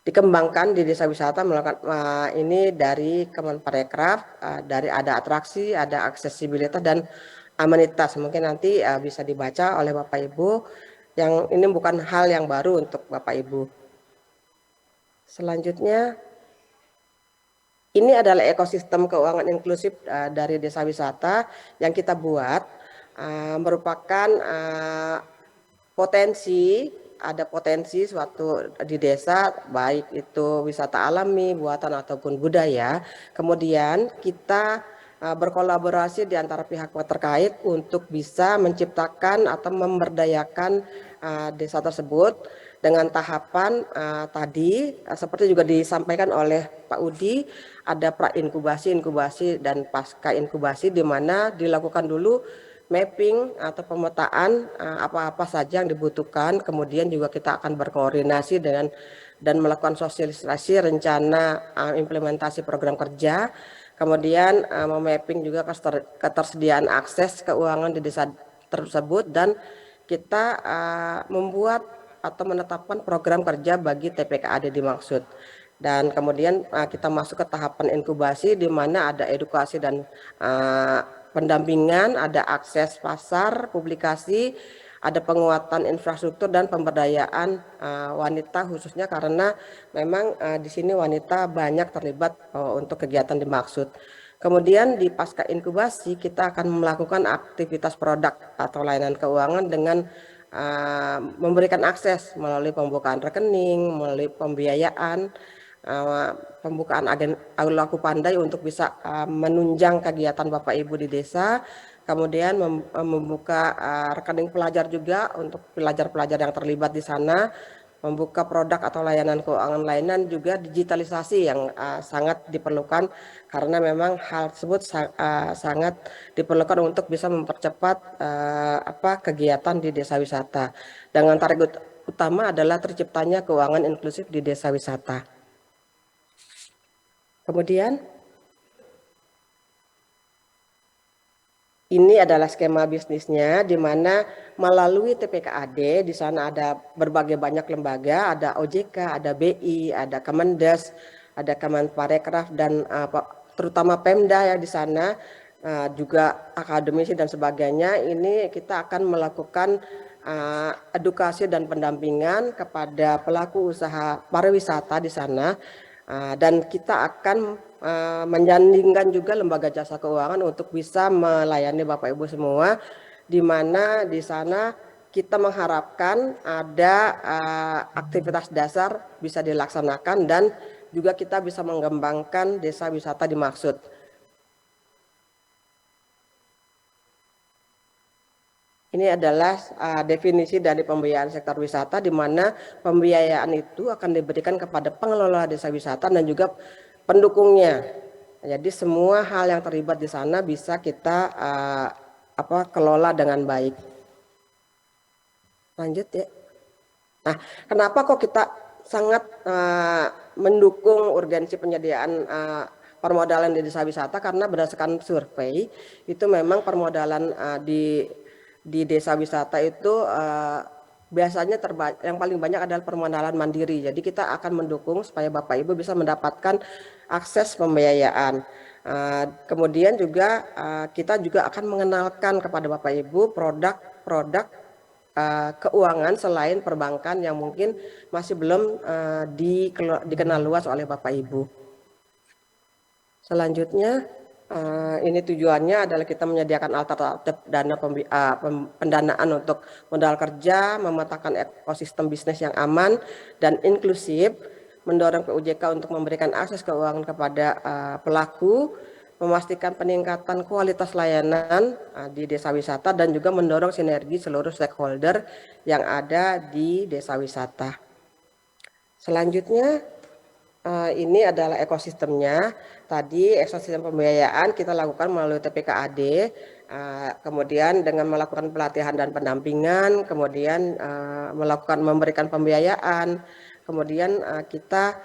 dikembangkan di desa wisata melakukan ini dari Kemenparekraf, dari ada atraksi, ada aksesibilitas dan amenitas. Mungkin nanti bisa dibaca oleh Bapak Ibu, yang ini bukan hal yang baru untuk Bapak Ibu. Selanjutnya, ini adalah ekosistem keuangan inklusif dari desa wisata yang kita buat, merupakan ada potensi suatu di desa, baik itu wisata alami, buatan ataupun budaya. Kemudian kita berkolaborasi di antara pihak terkait untuk bisa menciptakan atau memberdayakan desa tersebut dengan tahapan tadi seperti juga disampaikan oleh Pak Udi, ada pra-inkubasi, dan pasca inkubasi, di mana dilakukan dulu mapping atau pemetaan apa-apa saja yang dibutuhkan. Kemudian juga kita akan berkoordinasi dan melakukan sosialisasi rencana implementasi program kerja. Kemudian memapping juga ketersediaan akses keuangan di desa tersebut, dan kita membuat atau menetapkan program kerja bagi TPKAD dimaksud. Dan kemudian kita masuk ke tahapan inkubasi, di mana ada edukasi dan pendampingan, ada akses pasar, publikasi, ada penguatan infrastruktur dan pemberdayaan wanita, khususnya karena memang di sini wanita banyak terlibat untuk kegiatan dimaksud. Kemudian di pasca inkubasi kita akan melakukan aktivitas produk atau layanan keuangan dengan memberikan akses melalui pembukaan rekening, melalui pembiayaan, pembukaan agen laku pandai untuk bisa menunjang kegiatan Bapak Ibu di desa. Kemudian membuka rekening pelajar juga untuk pelajar-pelajar yang terlibat di sana. membuka produk atau layanan keuangan lainnya, juga digitalisasi yang sangat diperlukan karena memang hal tersebut sangat diperlukan untuk bisa mempercepat kegiatan di desa wisata. Dengan target utama adalah terciptanya keuangan inklusif di desa wisata. Kemudian ini adalah skema bisnisnya, di mana melalui TPKAD, di sana ada berbagai banyak lembaga, ada OJK, ada BI, ada Kemendes, ada Kemenparekraf, dan terutama Pemda ya di sana, juga akademisi dan sebagainya. Ini kita akan melakukan edukasi dan pendampingan kepada pelaku usaha pariwisata di sana, dan kita akan menjandingkan juga lembaga jasa keuangan untuk bisa melayani Bapak Ibu semua, di mana di sana kita mengharapkan ada aktivitas dasar bisa dilaksanakan dan juga kita bisa mengembangkan desa wisata dimaksud. Ini adalah definisi dari pembiayaan sektor wisata, di mana pembiayaan itu akan diberikan kepada pengelola desa wisata dan juga pendukungnya. Jadi semua hal yang terlibat di sana bisa kita kelola dengan baik. Lanjut ya. Nah, kenapa kok kita sangat mendukung urgensi penyediaan permodalan di desa wisata? Karena berdasarkan survei itu memang permodalan di desa wisata itu biasanya yang paling banyak adalah permodalan mandiri. Jadi kita akan mendukung supaya Bapak Ibu bisa mendapatkan akses pembiayaan. Kemudian juga kita juga akan mengenalkan kepada Bapak Ibu produk-produk keuangan selain perbankan yang mungkin masih belum dikenal luas oleh Bapak Ibu. Selanjutnya, ini tujuannya adalah kita menyediakan alternatif dana pendanaan untuk modal kerja, memetakan ekosistem bisnis yang aman dan inklusif, mendorong PUJK untuk memberikan akses keuangan kepada pelaku, memastikan peningkatan kualitas layanan di desa wisata, dan juga mendorong sinergi seluruh stakeholder yang ada di desa wisata. Selanjutnya, ini adalah ekosistemnya. Tadi ekosistem pembiayaan kita lakukan melalui TPKAD, kemudian dengan melakukan pelatihan dan pendampingan, kemudian memberikan pembiayaan, kemudian kita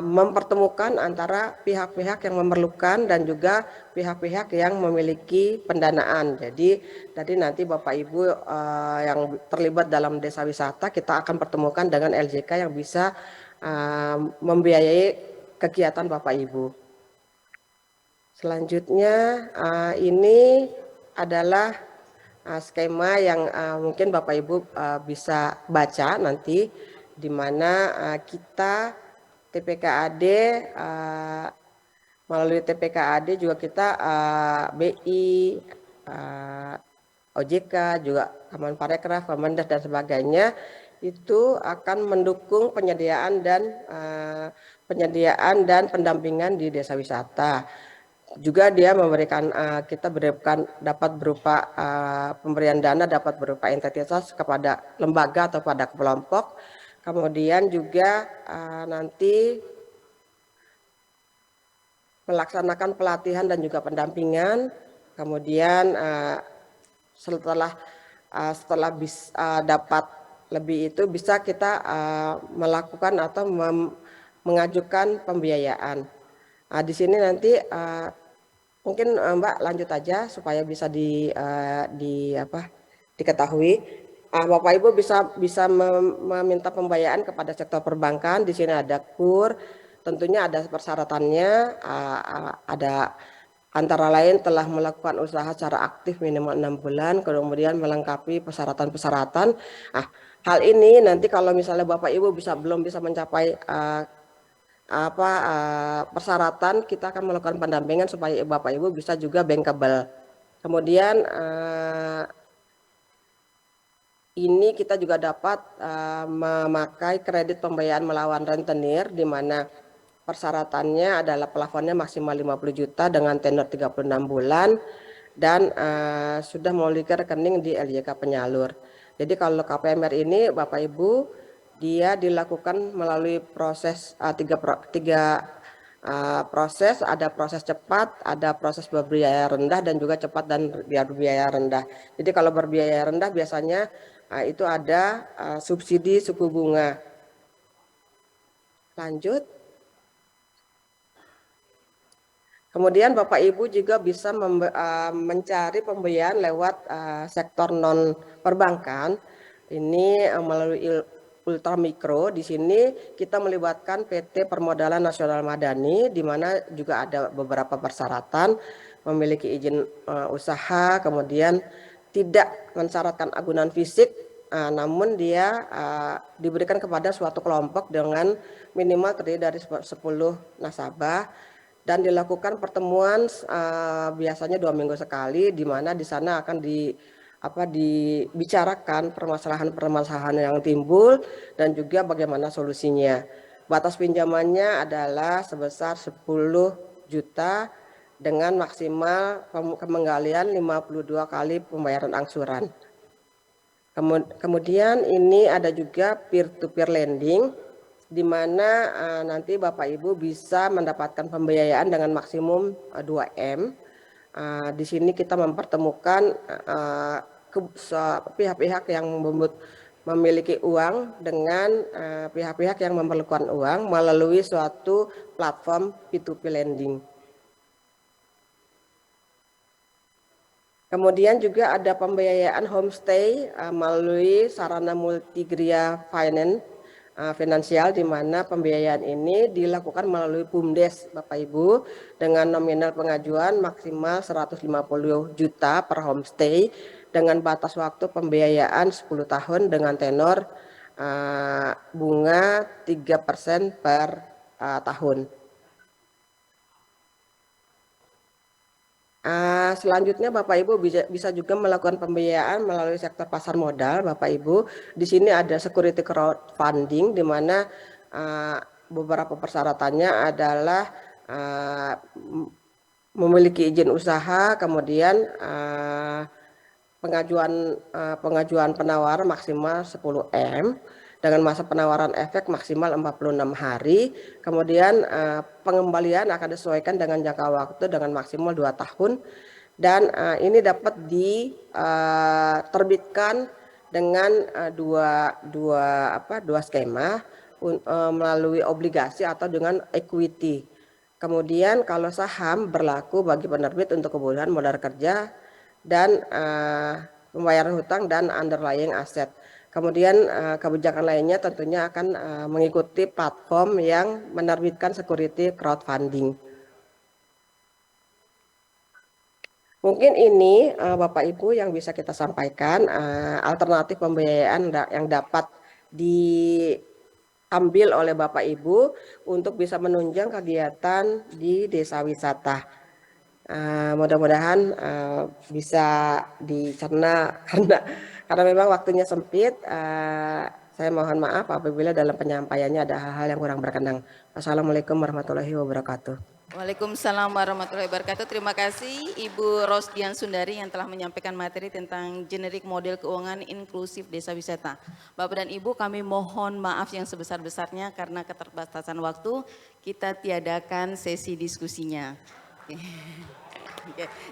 mempertemukan antara pihak-pihak yang memerlukan dan juga pihak-pihak yang memiliki pendanaan. Jadi nanti Bapak Ibu yang terlibat dalam desa wisata, kita akan pertemukan dengan LJK yang bisa membiayai kegiatan Bapak Ibu. Selanjutnya ini adalah skema yang mungkin Bapak Ibu bisa baca nanti, di mana kita TPKAD melalui TPKAD juga kita BI, OJK, juga Kemenparekraf, Kemendes dan sebagainya itu akan mendukung penyediaan dan pendampingan di desa wisata. Juga dia memberikan kita dapat berupa pemberian dana, dapat berupa entitas kepada lembaga atau pada kelompok. Kemudian juga nanti melaksanakan pelatihan dan juga pendampingan. Kemudian setelah dapat lebih itu bisa kita melakukan atau mengajukan pembiayaan. Di sini nanti mungkin Mbak lanjut aja supaya bisa diketahui. Bapak Ibu bisa meminta pembiayaan kepada sektor perbankan. Di sini ada KUR, tentunya ada persyaratannya, ada antara lain telah melakukan usaha secara aktif minimal 6 bulan, kemudian melengkapi persyaratan-persyaratan. Hal ini nanti kalau misalnya Bapak Ibu belum bisa mencapai persyaratan, kita akan melakukan pendampingan supaya Bapak Ibu bisa juga bankable. Kemudian ini kita juga dapat memakai kredit pembiayaan melawan rentenir, di mana persyaratannya adalah plafonnya maksimal 50 juta dengan tenor 36 bulan dan sudah memiliki rekening di LJK penyalur. Jadi kalau KPMR ini Bapak Ibu dia dilakukan melalui proses tiga proses, ada proses cepat, ada proses berbiaya rendah dan juga cepat dan berbiaya rendah. Jadi kalau berbiaya rendah biasanya itu ada subsidi suku bunga. Lanjut. Kemudian Bapak Ibu juga bisa mencari pembiayaan lewat sektor non perbankan. Ini melalui ultramikro. Di sini kita melibatkan PT Permodalan Nasional Madani, di mana juga ada beberapa persyaratan, memiliki izin usaha, kemudian tidak mensyaratkan agunan fisik, namun dia diberikan kepada suatu kelompok dengan minimal terdiri dari 10 nasabah, dan dilakukan pertemuan biasanya 2 minggu sekali, di mana di sana akan dibicarakan permasalahan-permasalahan yang timbul dan juga bagaimana solusinya. Batas pinjamannya adalah sebesar 10 juta dengan maksimal penggalian 52 kali pembayaran angsuran. Kemudian ini ada juga peer-to-peer lending, di mana nanti Bapak Ibu bisa mendapatkan pembiayaan dengan maksimum 2M. Di sini kita mempertemukan pihak-pihak yang memiliki uang dengan pihak-pihak yang memerlukan uang melalui suatu platform P2P lending. Kemudian juga ada pembiayaan homestay melalui sarana multigria finansial, di mana pembiayaan ini dilakukan melalui BUMDes Bapak Ibu dengan nominal pengajuan maksimal 150 juta per homestay dengan batas waktu pembiayaan 10 tahun dengan tenor bunga 3% per tahun. Selanjutnya Bapak Ibu bisa juga melakukan pembiayaan melalui sektor pasar modal Bapak Ibu. Di sini ada security crowdfunding, di mana beberapa persyaratannya adalah memiliki izin usaha, kemudian pengajuan penawaran maksimal 10M dengan masa penawaran efek maksimal 46 hari. Kemudian pengembalian akan disesuaikan dengan jangka waktu dengan maksimal 2 tahun. Dan ini dapat diterbitkan dengan dua skema melalui obligasi atau dengan equity. Kemudian kalau saham berlaku bagi penerbit untuk kebutuhan modal kerja dan pembayaran hutang dan underlying aset. Kemudian kebijakan lainnya tentunya akan mengikuti platform yang menerbitkan security crowdfunding. Mungkin ini Bapak Ibu yang bisa kita sampaikan alternatif pembiayaan yang dapat diambil oleh Bapak Ibu untuk bisa menunjang kegiatan di desa wisata. Mudah-mudahan bisa dicerna karena memang waktunya sempit. Saya mohon maaf apabila dalam penyampaiannya ada hal-hal yang kurang berkenan. Wassalamualaikum warahmatullahi wabarakatuh. Waalaikumsalam warahmatullahi wabarakatuh. Terima kasih Ibu Rosdian Sundari yang telah menyampaikan materi tentang generik model keuangan inklusif desa wisata. Bapak dan Ibu, kami mohon maaf yang sebesar-besarnya karena keterbatasan waktu kita tiadakan sesi diskusinya. Oke.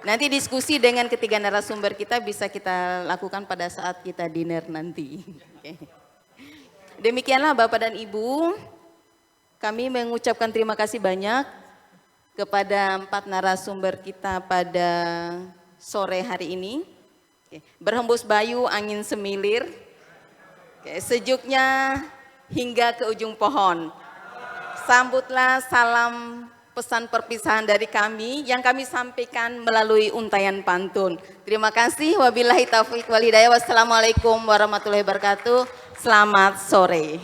Nanti diskusi dengan ketiga narasumber kita bisa kita lakukan pada saat kita dinner nanti. Oke. Demikianlah Bapak dan Ibu, kami mengucapkan terima kasih banyak kepada 4 narasumber kita pada sore hari ini. Oke. Berhembus bayu angin semilir, oke, sejuknya hingga ke ujung pohon. Sambutlah salam pesan perpisahan dari kami yang kami sampaikan melalui untayan pantun. Terima kasih. Wabillahi taufiq wal hidayah. Wassalamualaikum warahmatullahi wabarakatuh. Selamat sore.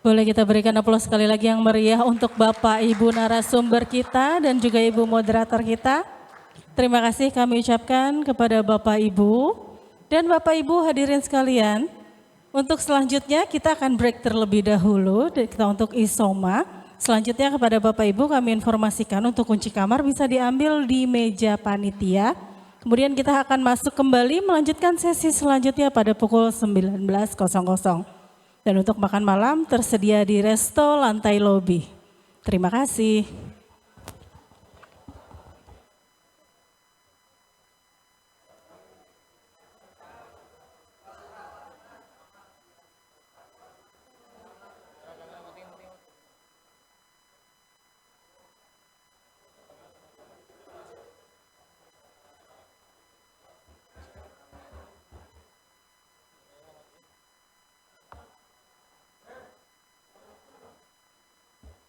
Boleh kita berikan aplaus sekali lagi yang meriah untuk Bapak Ibu narasumber kita dan juga Ibu moderator kita. Terima kasih kami ucapkan kepada Bapak Ibu dan Bapak Ibu hadirin sekalian. Untuk selanjutnya kita akan break terlebih dahulu, kita untuk isoma. Selanjutnya kepada Bapak Ibu kami informasikan untuk kunci kamar bisa diambil di meja panitia. Kemudian kita akan masuk kembali melanjutkan sesi selanjutnya pada pukul 19.00. Dan untuk makan malam tersedia di resto lantai lobi. Terima kasih.